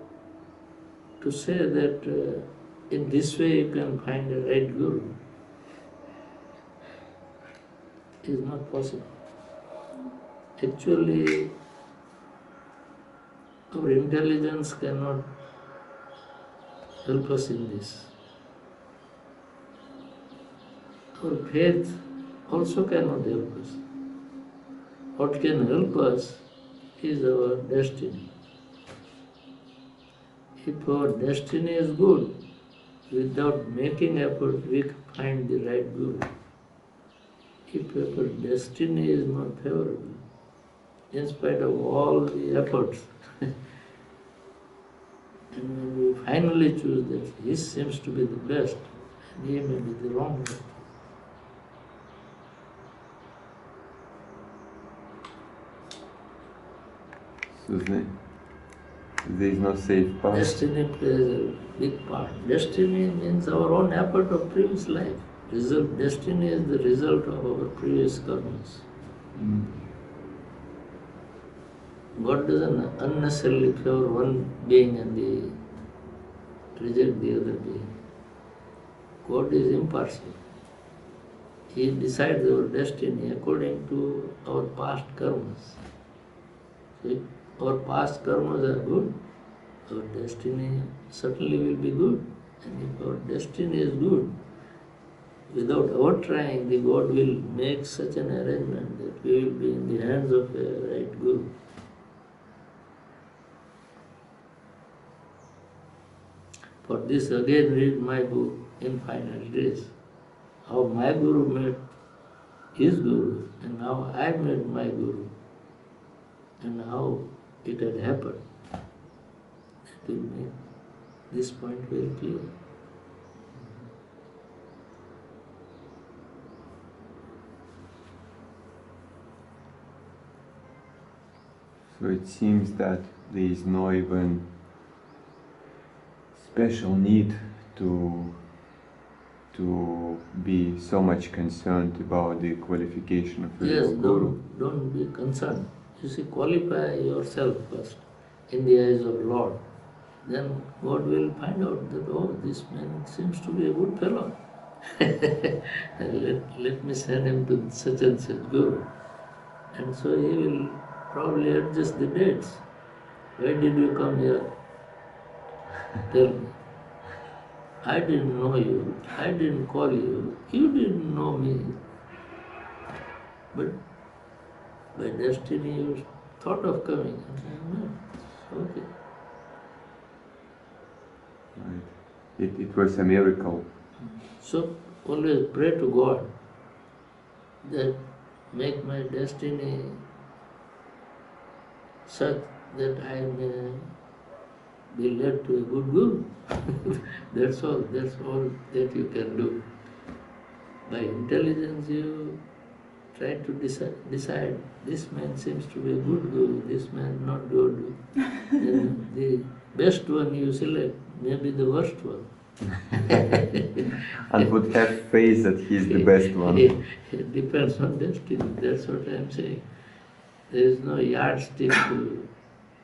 to say that in this way you can find a right guru is not possible. Actually, our intelligence cannot help us in this. Our faith also cannot help us. What can help us is our destiny. If our destiny is good, without making effort, we find the right guru. If our destiny is not favorable, in spite of all the efforts, and when we finally choose that he seems to be the best, and he may be the wrong one. So there is no safe path. Destiny plays a big part. Destiny means our own effort of previous life. Destiny is the result of our previous karmas. God doesn't unnecessarily favor one being and reject the other being. God is impartial. He decides our destiny according to our past karmas. So if our past karmas are good, our destiny certainly will be good. And if our destiny is good, without our trying, the God will make such an arrangement that we will be in the hands of a right guru. For this again read my book, Infinite Grace. How my guru met his guru and how I met my guru and how it had happened. That will make this point very clear. So it seems that there is no even special need to be so much concerned about the qualification of a Yes, guru. don't be concerned. You see, qualify yourself first in the eyes of Lord. Then God will find out that, oh, this man seems to be a good fellow. let me send him to such and such guru. And so he will probably adjust the dates. Why did you come here? Tell me. I didn't know you. I didn't call you. You didn't know me. But by destiny you thought of coming. Okay. Right. It was a miracle. So always pray to God that make my destiny such that I may be led to a good guru. That's all that you can do. By intelligence you try to decide this man seems to be a good guru, this man not good. Then the best one you select may be the worst one. And would have faith that he's the best one. It depends on destiny, that's what I'm saying. There is no yardstick to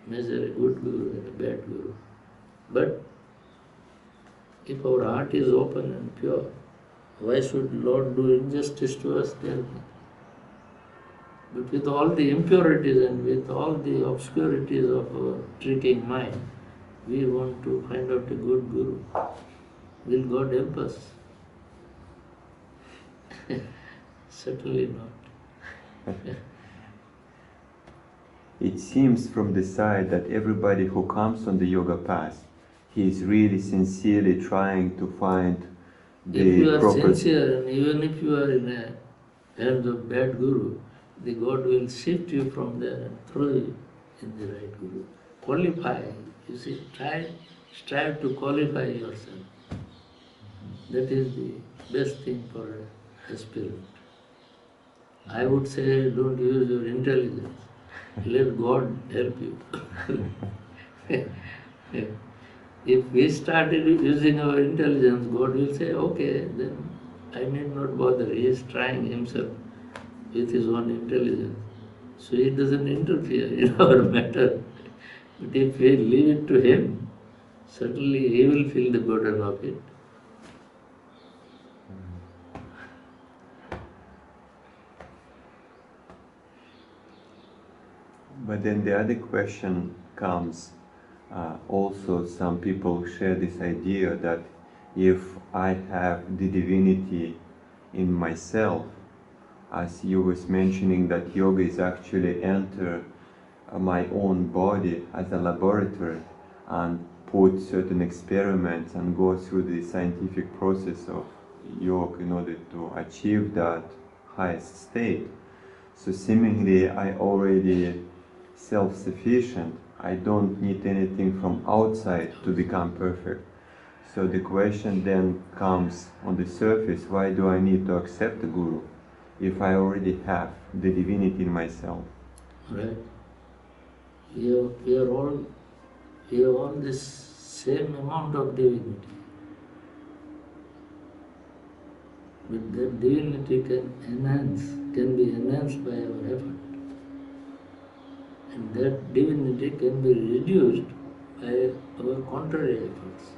measure a good guru and a bad guru. But if our heart is open and pure, why should Lord do injustice to us? Tell me. But with all the impurities and with all the obscurities of our tricking mind, we want to find out a good guru. Will God help us? Certainly not. It seems from the side that everybody who comes on the yoga path, he is really sincerely trying to find the If you are proper... sincere, and even if you are in a hands of bad guru, the God will shift you from there and throw you in the right guru. Qualify, you see, strive to qualify yourself. That is the best thing for an aspirant. I would say don't use your intelligence. Let God help you. If we started using our intelligence, God will say, okay, then I need not bother. He is trying himself with his own intelligence. So he doesn't interfere in our matter. But if we leave it to him, certainly he will feel the burden of it. But then the other question comes, also some people share this idea that if I have the divinity in myself, as you was mentioning that yoga is actually enter my own body as a laboratory and put certain experiments and go through the scientific process of yoga in order to achieve that highest state. So seemingly I already self-sufficient. I don't need anything from outside to become perfect. So the question then comes on the surface, why do I need to accept the guru if I already have the divinity in myself? Right. We are all this same amount of divinity. But that divinity can be enhanced by our effort. And that divinity can be reduced by our contrary efforts.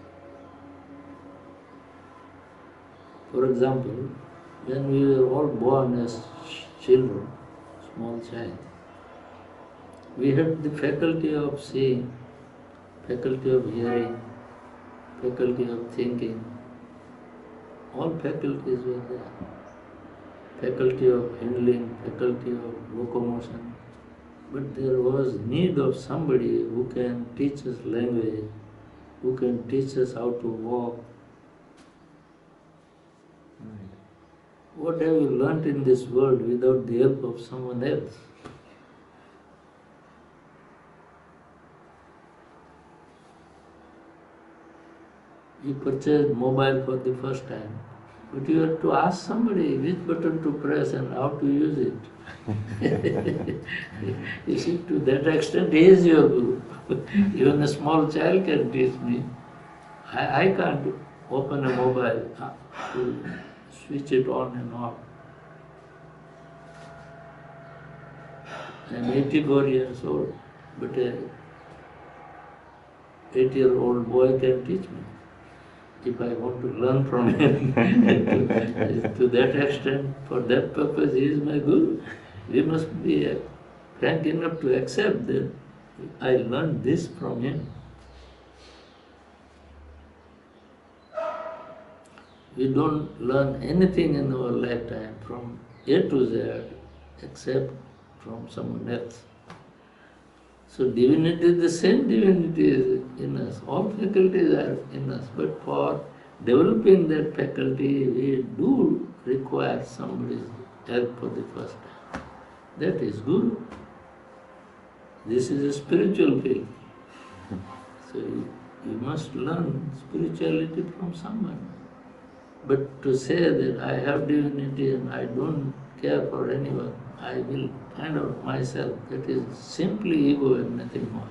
For example, when we were all born as children, small child, we had the faculty of seeing, faculty of hearing, faculty of thinking. All faculties were there. Faculty of handling, faculty of locomotion. But there was need of somebody who can teach us language, who can teach us how to walk. Right. What have you learnt in this world without the help of someone else? You purchased mobile for the first time, but you have to ask somebody which button to press and how to use it. You see, to that extent, he is your guru. Even a small child can teach me. I can't open a mobile to switch it on and off. I'm 84 years old, but an 8-year-old boy can teach me if I want to learn from him. To that extent, for that purpose, he is my guru. We must be frank enough to accept that I learned this from him. We don't learn anything in our lifetime from A to Z except from someone else. So divinity, the same divinity is in us. All faculties are in us, but for developing that faculty, we do require somebody's help for the first time. That is Guru. This is a spiritual field. So you must learn spirituality from someone. But to say that I have divinity and I don't care for anyone, I will find out myself, that is simply ego and nothing more.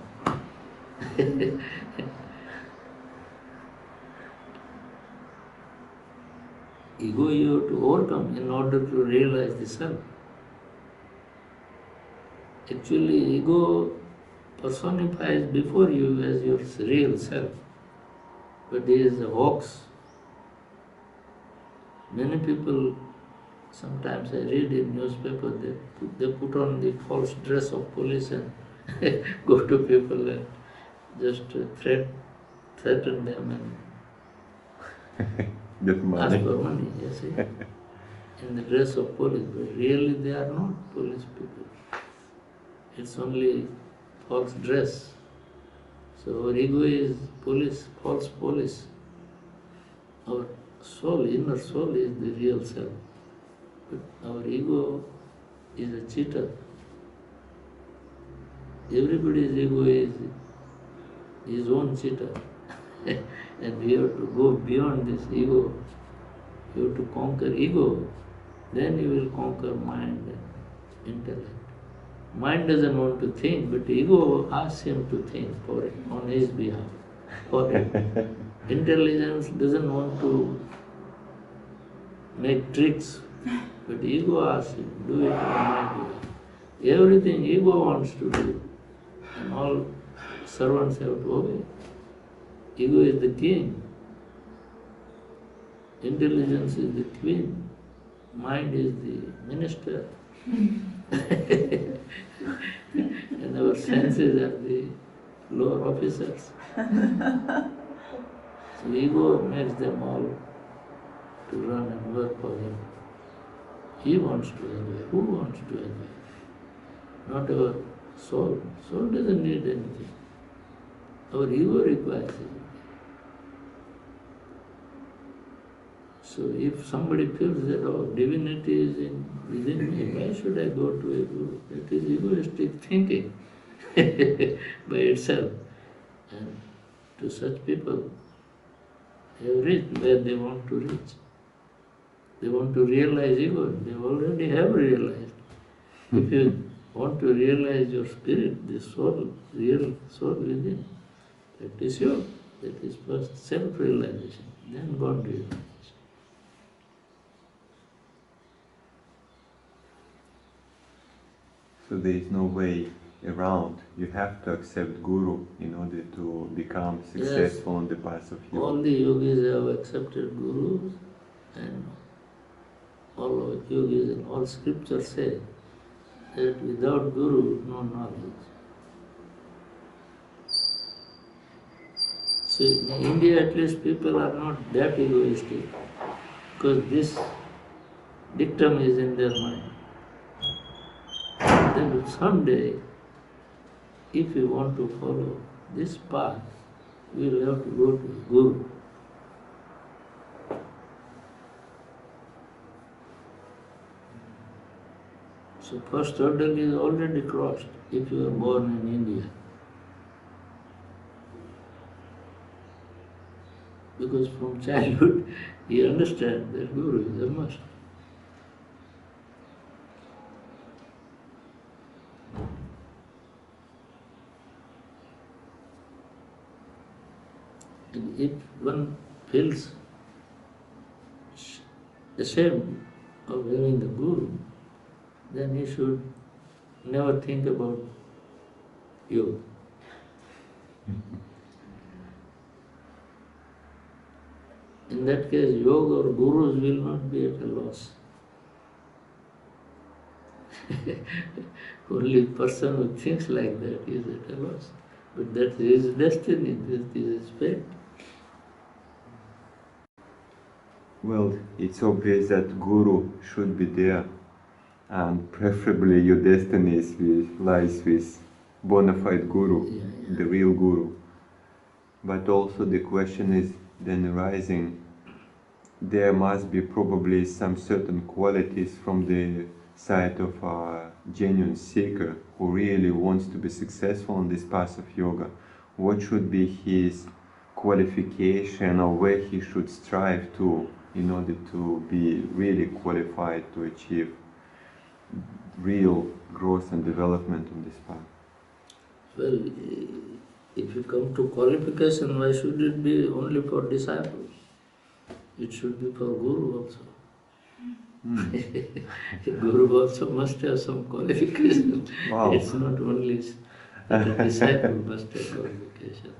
Ego you have to overcome in order to realize the self. Actually, ego personifies before you as your real self, but it is a hoax. Many people, sometimes I read in newspaper, they put on the false dress of police and go to people and just threaten them and Get money. ask for money, you see, in the dress of police, but really they are not police people. It's only false dress. So our ego is police, false police. Our soul, inner soul is the real self. But our ego is a cheater. Everybody's ego is his own cheater. And we have to go beyond this ego. You have to conquer ego. Then you will conquer mind and intellect. Mind doesn't want to think, but ego asks him to think for it, on his behalf. For it. Intelligence doesn't want to make tricks, but ego asks him, do it on my behalf. Everything ego wants to do, and all servants have to obey. Ego is the king, intelligence is the queen, mind is the minister. And our senses are the lower officers. So ego makes them all to run and work for him. He wants to enjoy. Who wants to enjoy? Not our soul. Soul doesn't need anything. Our ego requires it. So if somebody feels that, oh, divinity is within me, why should I go to a guru? That is egoistic thinking by itself. And to such people, they have reached where they want to reach. They want to realize ego. They already have realized. If you want to realize your spirit, the soul, real soul within, that is yours. That is first self-realization, then God realization. So there is no way around. You have to accept Guru in order to become successful on the path of yoga. All the yogis have accepted gurus, and all yogis and all scriptures say that without guru, no knowledge. So in India at least people are not that egoistic, because this dictum is in their mind. Then someday, if you want to follow this path, we will have to go to Guru. So first hurdle is already crossed if you are born in India. Because from childhood you understand that Guru is a must. And if one feels ashamed of having the Guru, then he should never think about yoga. In that case, yoga or gurus will not be at a loss. Only person who thinks like that is at a loss. But that is his destiny, that is his fate. Well, it's obvious that Guru should be there, and preferably your destiny lies with bona fide Guru, the real Guru. But also the question is then arising, there must be probably some certain qualities from the side of a genuine seeker who really wants to be successful on this path of yoga. What should be his qualification, or where he should strive to in order to be really qualified to achieve real growth and development on this path? Well, if you come to qualification, why should it be only for disciples? It should be for Guru also. Guru also must have some qualification. Wow. It's not only that the disciple must have qualifications.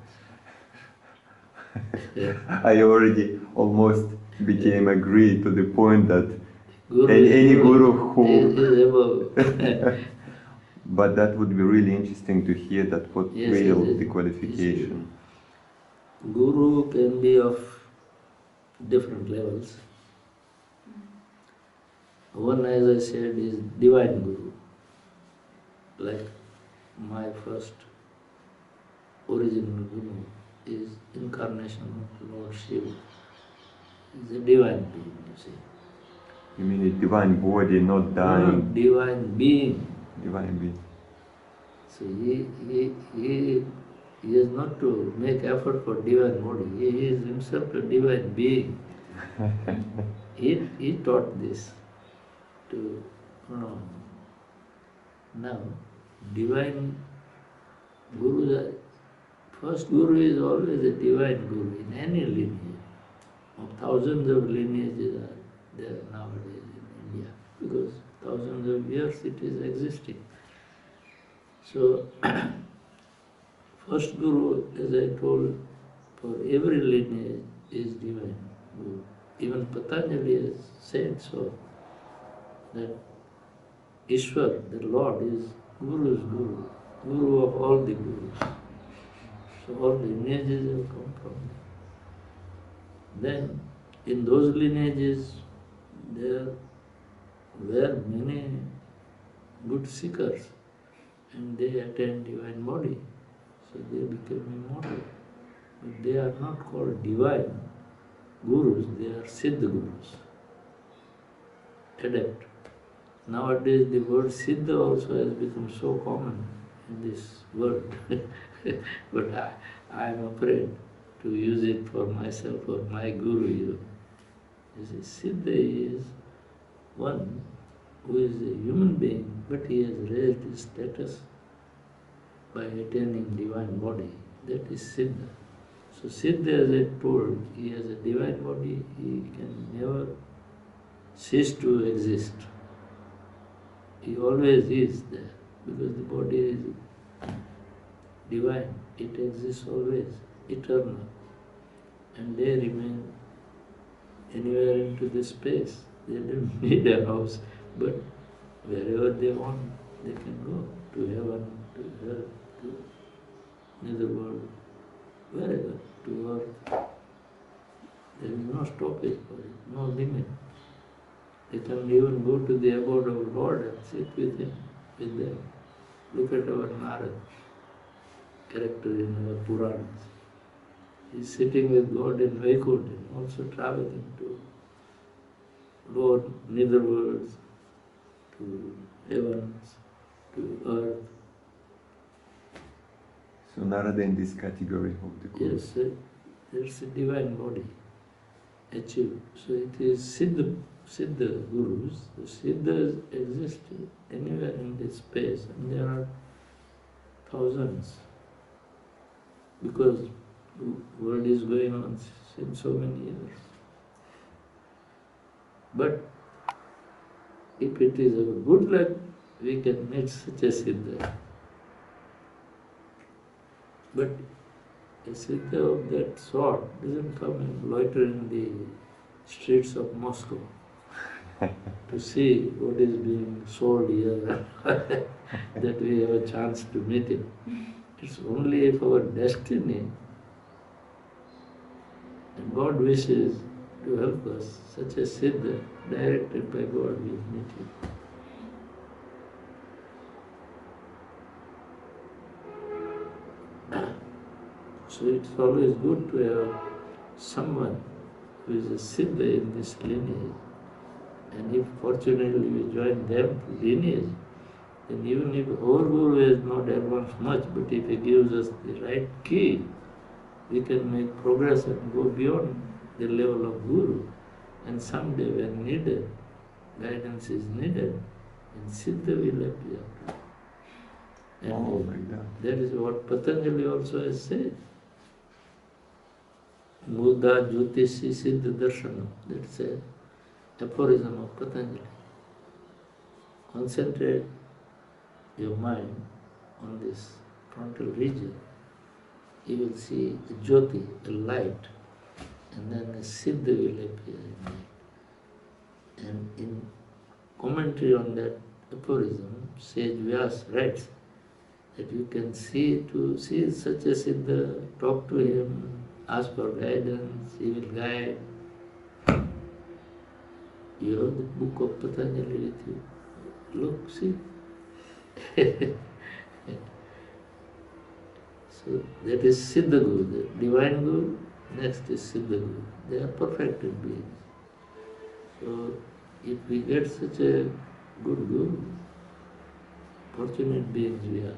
I already almost became agreed to the point that Guru any is guru who is above. but that would be really interesting to hear that what Yes, will yes, the yes. qualification. Guru can be of different levels. One, as I said, is divine Guru. Like my first original Guru is incarnation of Lord Shiva. He's a divine being, you see. You mean a divine body, not dying? No, divine being. Divine being. So he has not to make effort for divine body. He is himself a divine being. He taught this to, now divine Guru, first Guru is always a divine Guru in any lineage. Thousands of lineages are there nowadays in India because thousands of years it is existing. So, first Guru, as I told, for every lineage is divine Guru. Even Patanjali has said so, that Ishwar, the Lord, is Guru's Guru, Guru of all the Gurus. So all lineages have come from him. Then, in those lineages, there were many good seekers, and they attained divine body, so they became immortal. But they are not called divine gurus, they are Siddha gurus, adept. Nowadays the word Siddha also has become so common in this world, but I am afraid to use it for myself or my guru. You see, Siddha is one who is a human being, but he has raised his status by attaining divine body. That is Siddha. So Siddha, as I told, he has a divine body, he can never cease to exist. He always is there, because the body is divine, it exists always, eternal. And they remain anywhere into the space. They don't need a house, but wherever they want, they can go to heaven, to earth, to netherworld, wherever, to earth. There is no stoppage for it, no limit. They can even go to the abode of Lord and sit with him, with them. Look at our Narad, character in our Puranas. He is sitting with God in Vaikuntha and also traveling to lower netherworlds, to heavens, to earth. So Narada in this category of the Guru. Yes, there's a divine body achieved. So it is Siddha Gurus. The Siddhas exist anywhere in this space, and there are thousands, because the world is going on since so many years. But if it is our good luck, we can meet such a Siddha. But a Siddha of that sort doesn't come and loiter in the streets of Moscow to see what is being sold here that we have a chance to meet him. It's only if our destiny and God wishes to help us, such a Siddha directed by God will meet him. So it's always good to have someone who is a Siddha in this lineage. And if fortunately we join them lineage, then even if our Guru has not advanced much, but if he gives us the right key, we can make progress and go beyond the level of Guru. And someday when needed, guidance is needed, and Siddha will appear. And that is what Patanjali also has said. Mudha Jyotisi Siddha Darshanam. That's aphorism of Patanjali. Concentrate your mind on this frontal region. You will see a jyoti, a light, and then a siddha will appear in that. And in commentary on that aphorism, Sage Vyas writes that you can see such a siddha, talk to him, ask for guidance, he will guide. You have the book of Patanjali with you. Look, see. So that is Siddha Guru, the divine Guru. Next is Siddha Guru. They are perfected beings. So if we get such a good Guru, fortunate beings we are.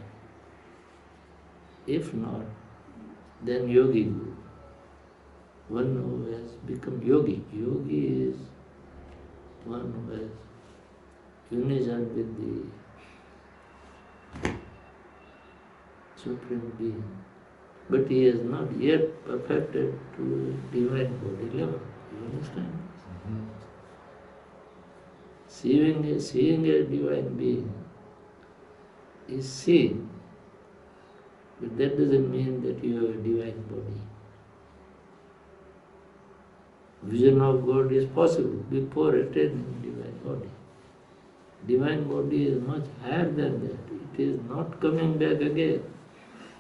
If not, then Yogi Guru. One who has become Yogi. Yogi is one who has union with the Supreme Being. But he has not yet perfected to divine body level. You understand? Mhm. Seeing a divine being is seen, but that doesn't mean that you have a divine body. Vision of God is possible before attaining divine body. Divine body is much higher than that. It is not coming back again.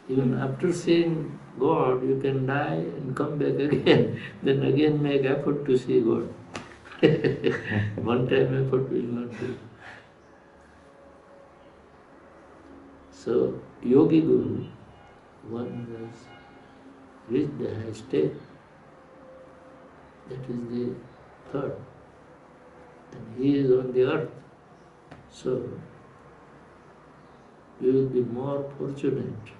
Even after seeing God, you can die and come back again. Then again make effort to see God. One time effort will not do. So, Yogi Guru, one who has reached the high state, that is the third. And he is on the earth. So, we will be more fortunate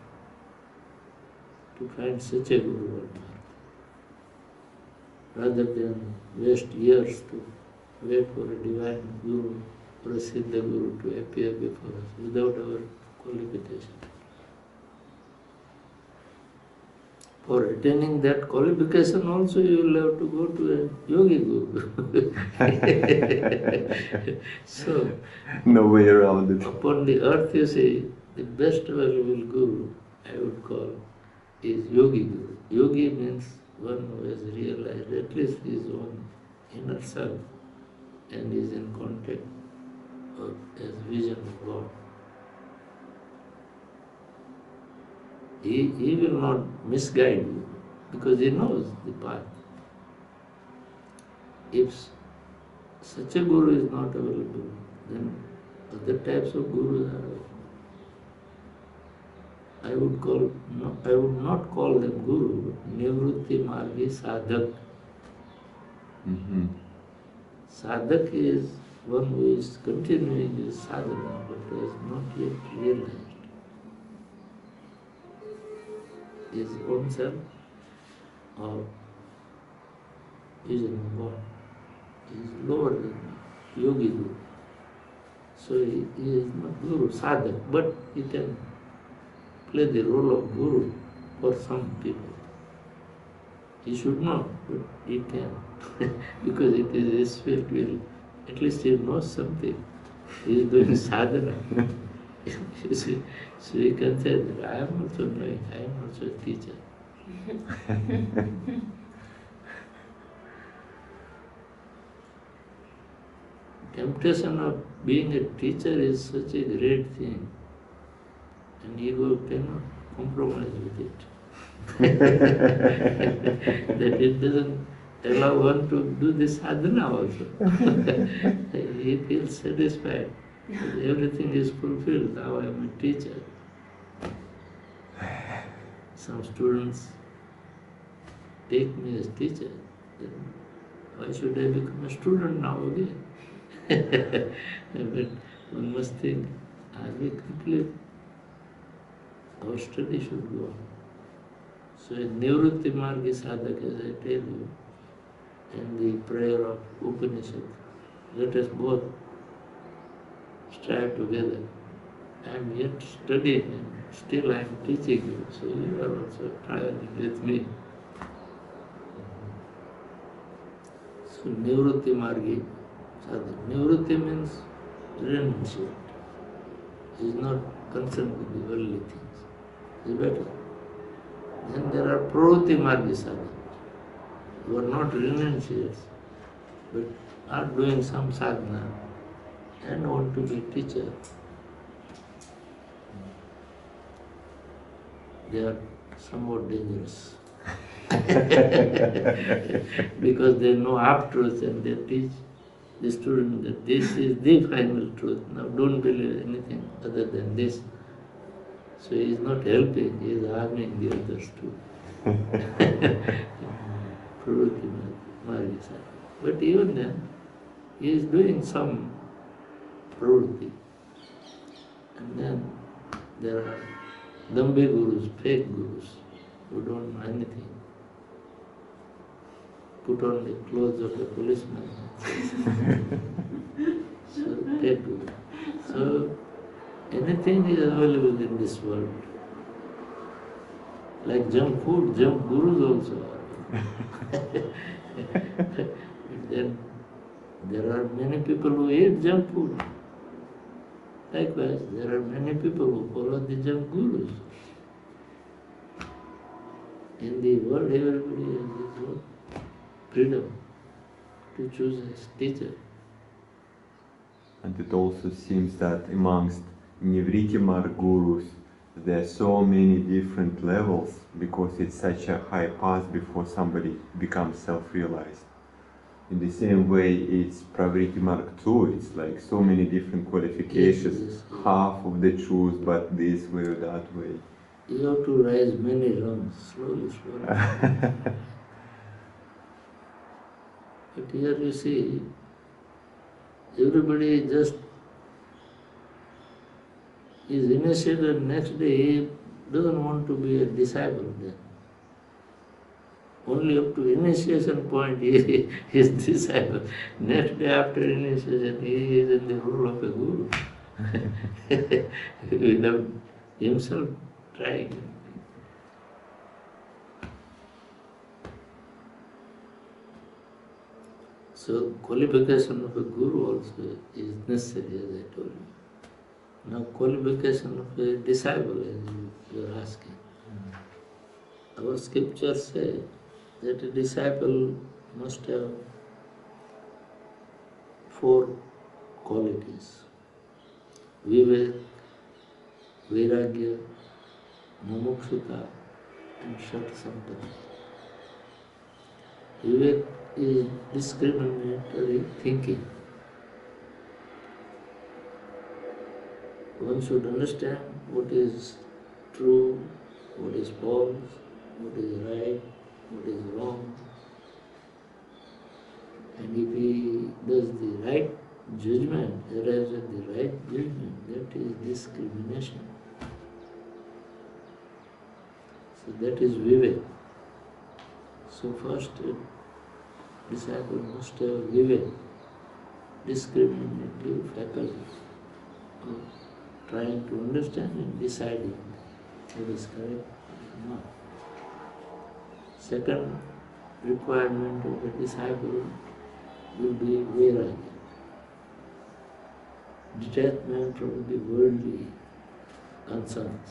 to find such a Guru on earth, rather than waste years to wait for a divine Guru or a Siddha Guru to appear before us without our qualification. For attaining that qualification also you will have to go to a Yogi Guru. So, No way around it. upon the earth you see, the best available Guru, I would call, is Yogi Guru. Yogi means one who has realized at least his own inner self and is in contact or has vision of God. He will not misguide you because he knows the path. If such a Guru is not available, then other types of Gurus are available. I would not call them Guru, but Nivrutti Margi Sadhak. Mhm. Sadhak is one who is continuing his sadhana but has not yet realized his own self or vision of God. He is lower than Yogi Guru. So he is not Guru, Sadhak, but he can play the role of Guru for some people. He should not, but he can. Because it is his sweet will. At least he knows something. He is doing sadhana. You see, so he can say that I am also knowing, I am also a teacher. Temptation of being a teacher is such a great thing, and ego cannot compromise with it. That it doesn't allow one to do this sadhana also. He feels satisfied. Everything is fulfilled. Now I am a teacher. Some students take me as teacher. Then why should I become a student now again? But one must think, are we complete? Our study should go on. So in Nivrutti Margi Sadhaka, as I tell you, in the prayer of Upanishad, let us both strive together. I am yet studying and still I am teaching you, so you are also traveling with me. So Nivrutti Margi, sadhana. Nivritti means renunciate. He is not concerned with the worldly things. Is better. Then there are pravritti margi sadhana, who are not renunciates, but are doing some sadhana and want to be teacher. They are somewhat dangerous. Because they know half truth and they teach the student that this is the final truth. Now don't believe anything other than this. So he is not helping, he is harming the others too. Pravritti margi sadhana. But even then, he is doing some pravritti. And then there are Lambe gurus, fake gurus, who don't know anything. Put on the clothes of a policeman. So, fake guru. So, anything is available in this world. Like junk food, junk gurus also are. Then there are many people who eat junk food. Likewise, there are many people who follow the junk gurus. In the world, everybody has his own freedom to choose his teacher. And it also seems that amongst Nivritimar gurus, there are so many different levels because it's such a high path before somebody becomes self-realized. In the same way, it's Pravritti Mark too. It's like so many different qualifications, yes. Half of the truth, but this way or that way. You have to rise many rungs, slowly. But here you see, everybody just is initiated, next day he doesn't want to be a disciple then. Only up to initiation point he is disciple. Next day after initiation he is in the role of a guru. Without himself trying. So qualification of a guru also is necessary, as I told you. Now qualification of a disciple, as you are asking. Our scriptures say that a disciple must have 4 qualities: vivek, vairagya, mumukshita, and shat sampati. Vivek is discriminatory thinking. One should understand what is true, what is false, what is right, what is wrong. And if he does the right judgment, arrives at the right judgment, that is discrimination. So that is vivek. So first a disciple must have vivek, discriminative faculty of trying to understand and deciding what is correct, what is not. Second requirement of a disciple will be vairagya, detachment from the worldly concerns.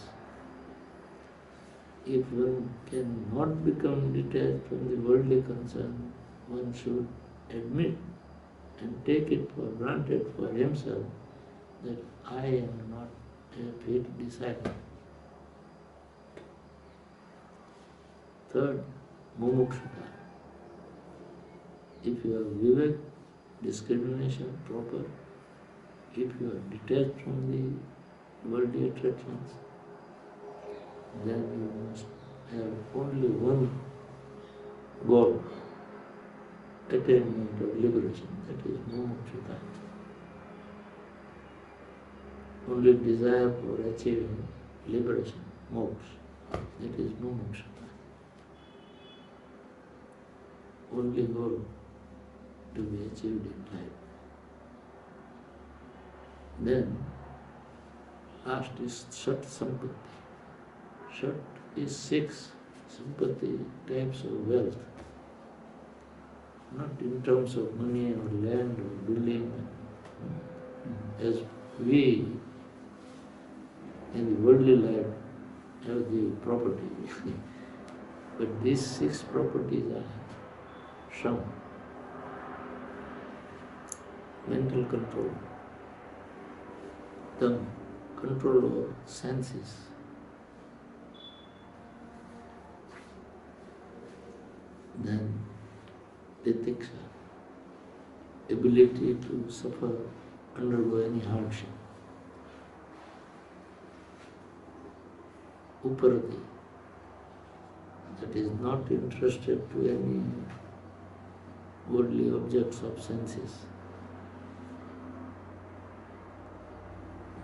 If one cannot become detached from the worldly concern, one should admit and take it for granted for himself that I am not a fit disciple. Third, mumukshita. If you have vivek, discrimination proper, if you are detached from the worldly attractions, then you must have only one goal, attainment of liberation, that is mumukshita. Only desire for achieving liberation, moksha, that is mumukshita. Only goal to be achieved in life. Then, last is shat sampati. Shat is 6 sampati types of wealth. not in terms of money or land or building, as we in the worldly life have the property. But these 6 properties are some. Mental control, the control of senses, then titiksha, ability to suffer, undergo any hardship. Uparati, that is not interested to any worldly objects of senses.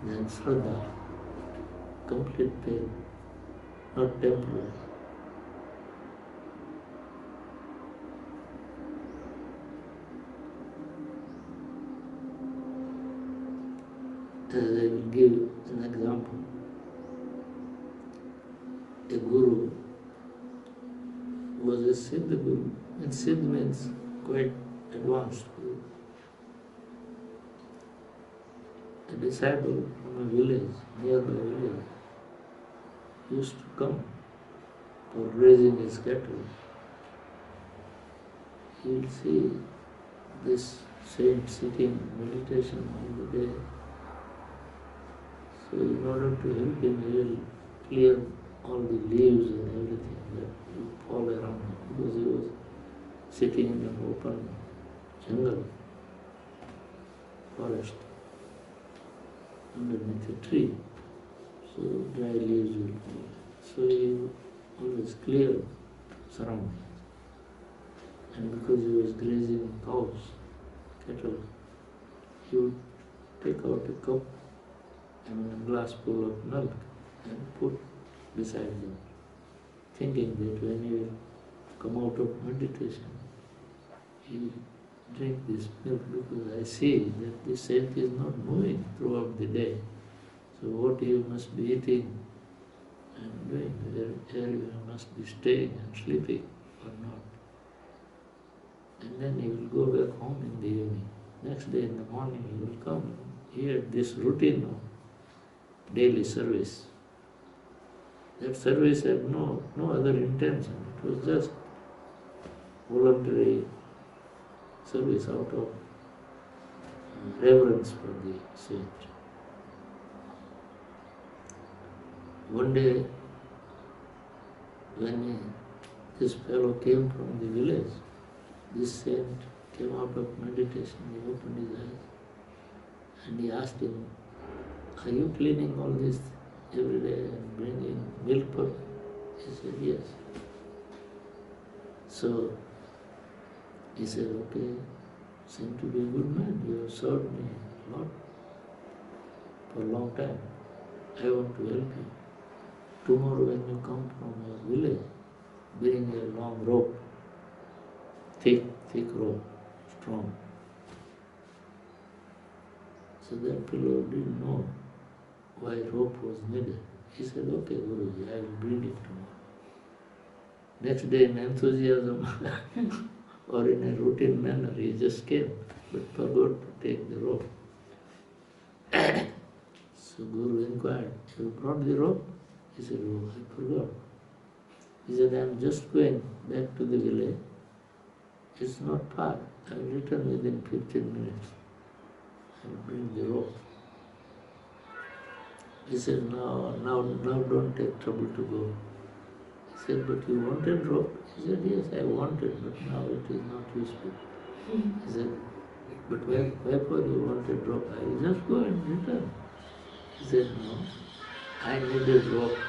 Then Shraddha, complete faith, not temporary. As I will give an example. A guru was a Siddha guru, and Siddha means quite advanced guru. A disciple from a village, nearby village, used to come for grazing his cattle. He will see this saint sitting in meditation all the day. So in order to help him, he will clear all the leaves and everything that will fall around him, because he was sitting in an open jungle, forest, underneath a tree. So dry leaves will fall. So he always cleared surroundings. And because he was grazing cows, cattle, he would take out a cup and a glass full of milk and put beside him, thinking that when he will come out of meditation, he will drink this milk, because I see that this saint is not moving throughout the day. So what he must be eating and doing, where he must be staying and sleeping or not. And then he will go back home in the evening. Next day in the morning he will come and hear this routine of daily service. That service had no other intention. It was just voluntary service out of reverence for the saint. One day, when this fellow came from the village, this saint came out of meditation, he opened his eyes and he asked him, "Are you cleaning all this every day and bringing milk for me?" He said, "Yes." So he said, "Okay, seem to be a good man. You have served me a lot for a long time. I want to help you. Tomorrow when you come from your village, bring a long rope, thick rope, strong." So that fellow didn't know why rope was needed. He said, "Okay, Guruji, I will bring it tomorrow." Next day in enthusiasm or in a routine manner, he just came, but forgot to take the rope. So Guru inquired, "You brought the rope?" He said, "Oh, I forgot." He said, "I am just going back to the village. It's not far. I will return within 15 minutes. I will bring the rope." He said, now don't take trouble to go." He said, "But you wanted rope?" He said, "Yes, I wanted, but now it is not useful." He said, "But wherefore you wanted rope? I will just go and return." He said, "No, I needed rope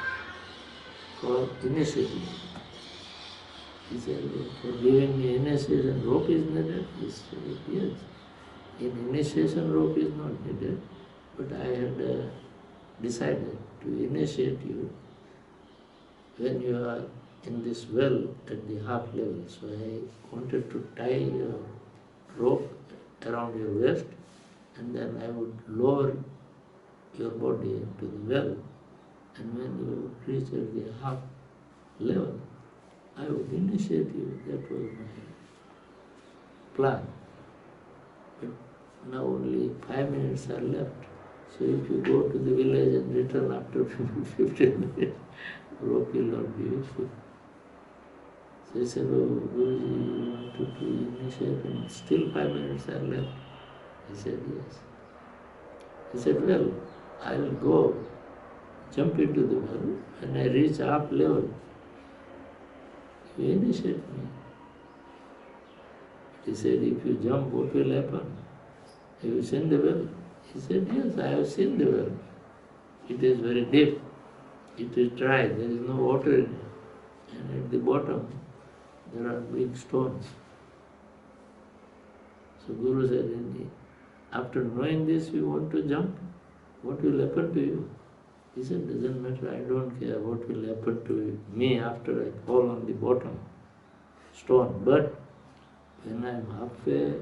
for initiative." He said, "For giving me initiation, rope is needed?" He said, "Yes. In initiation, rope is not needed, but I had decided to initiate you when you are in this well at the half level. So I wanted to tie your rope around your waist, and then I would lower your body into the well, and when you reach at the half level, I would initiate you." That was my plan. But now only 5 minutes are left. So if you go to the village and return after 15 minutes, rope will not be useful. So he said, oh, Guruji, you wanted to initiate and still 5 minutes are left. He said, yes. He said, well, I will go, jump into the well. When I reach half level, you initiate me. He said, if you jump, what will happen? Have you seen the well? He said, yes, I have seen the well. It is very deep. It is dry. There is no water in it. And at the bottom, there are big stones. So Guru said, after knowing this, you want to jump? What will happen to you? He said, doesn't matter, I don't care what will happen to me after I fall on the bottom stone. But when I am halfway,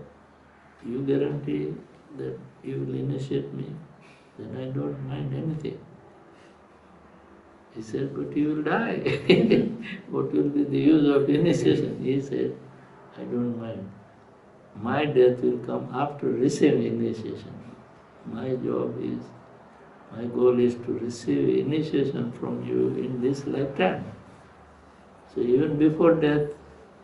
you guarantee that you will initiate me, then I don't mind anything. He said, but you will die. What will be the use of initiation? He said, I don't mind. My death will come after receiving initiation. My goal is to receive initiation from you in this lifetime. So even before death,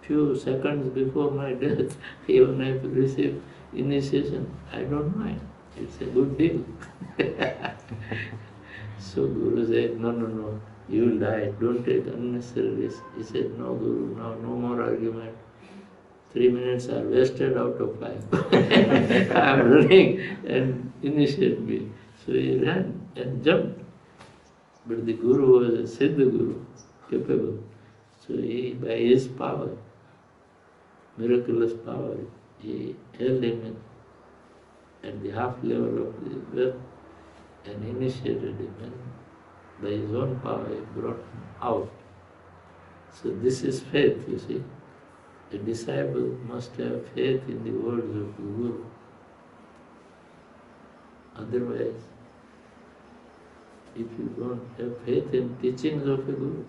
few seconds before my death, even if I receive initiation, I don't mind. It's a good deal. So Guru said, no, you will die, don't take unnecessary risk. He said, no Guru, no more argument. 3 minutes are wasted out of 5. I am running and initiate me. So he ran and jumped. But the Guru was a Siddha Guru, capable. So he, by his power, miraculous power, he held him at the half level of the well and initiated him. And by his own power, he brought him out. So this is faith, you see. A disciple must have faith in the words of the Guru. Otherwise, if you don't have faith in teachings of a Guru,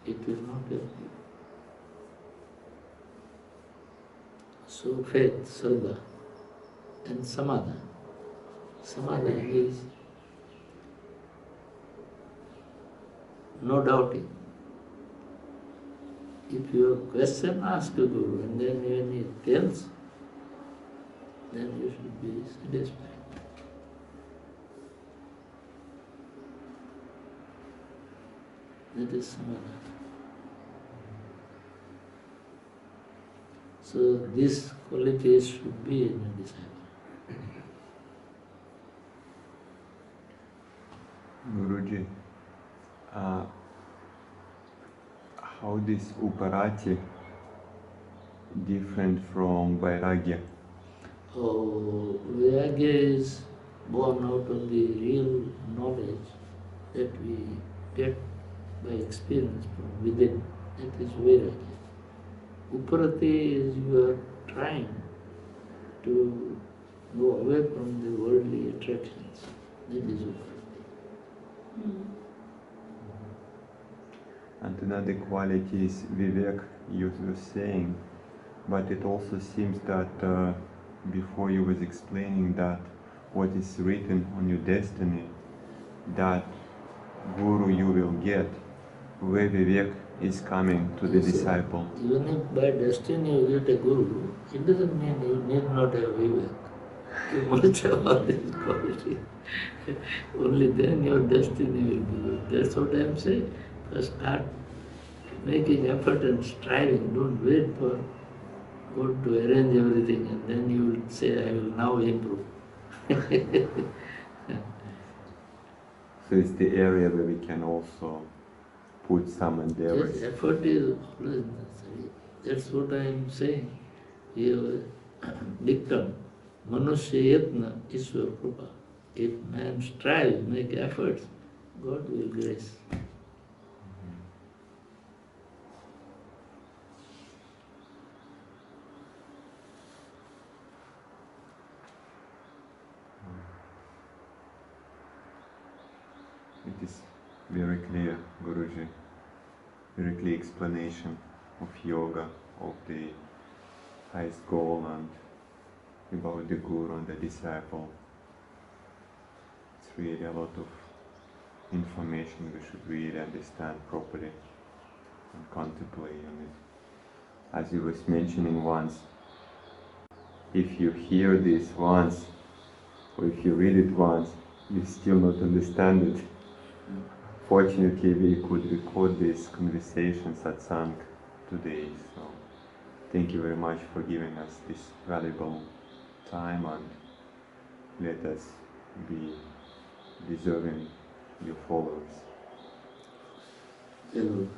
it will not help you. So faith, sadhana, and samadha. Samadha is no doubting. If you have a question, ask the Guru, and then when he tells, then you should be satisfied. That is samadha. So these qualities should be in a disciple. Guruji, how this uparati different from vairagya? Oh, vairagya is born out of the real knowledge that we get by experience from within. That is vairagya. Uparati is you are trying to go away from the worldly attractions. That is uparati. And another quality is vivek, you were saying, but it also seems that before you was explaining that what is written on your destiny, that Guru you will get, where vivek is coming to the disciple. Even if by destiny you get a Guru, it doesn't mean you need not have vivek. You must have all these qualities. Only then your destiny will be good. That's what I am saying. First start making effort and striving. Don't wait for God to arrange everything and then you will say, I will now improve. So it's the area where we can also put some endeavors. Yes, effort is always necessary. That's what I am saying. Here, dictum, manusya yatna iswar krupa. If man strives, make efforts, God will grace. It is very clear, Guruji, very clear explanation of yoga, of the highest goal and about the guru and the disciple. It's really a lot of information we should really understand properly and contemplate on it. As you was mentioning once, if you hear this once, or if you read it once, you still not understand it. Fortunately, we could record this conversation, satsang, today, so thank you very much for giving us this valuable time and let us be deserving your followers. You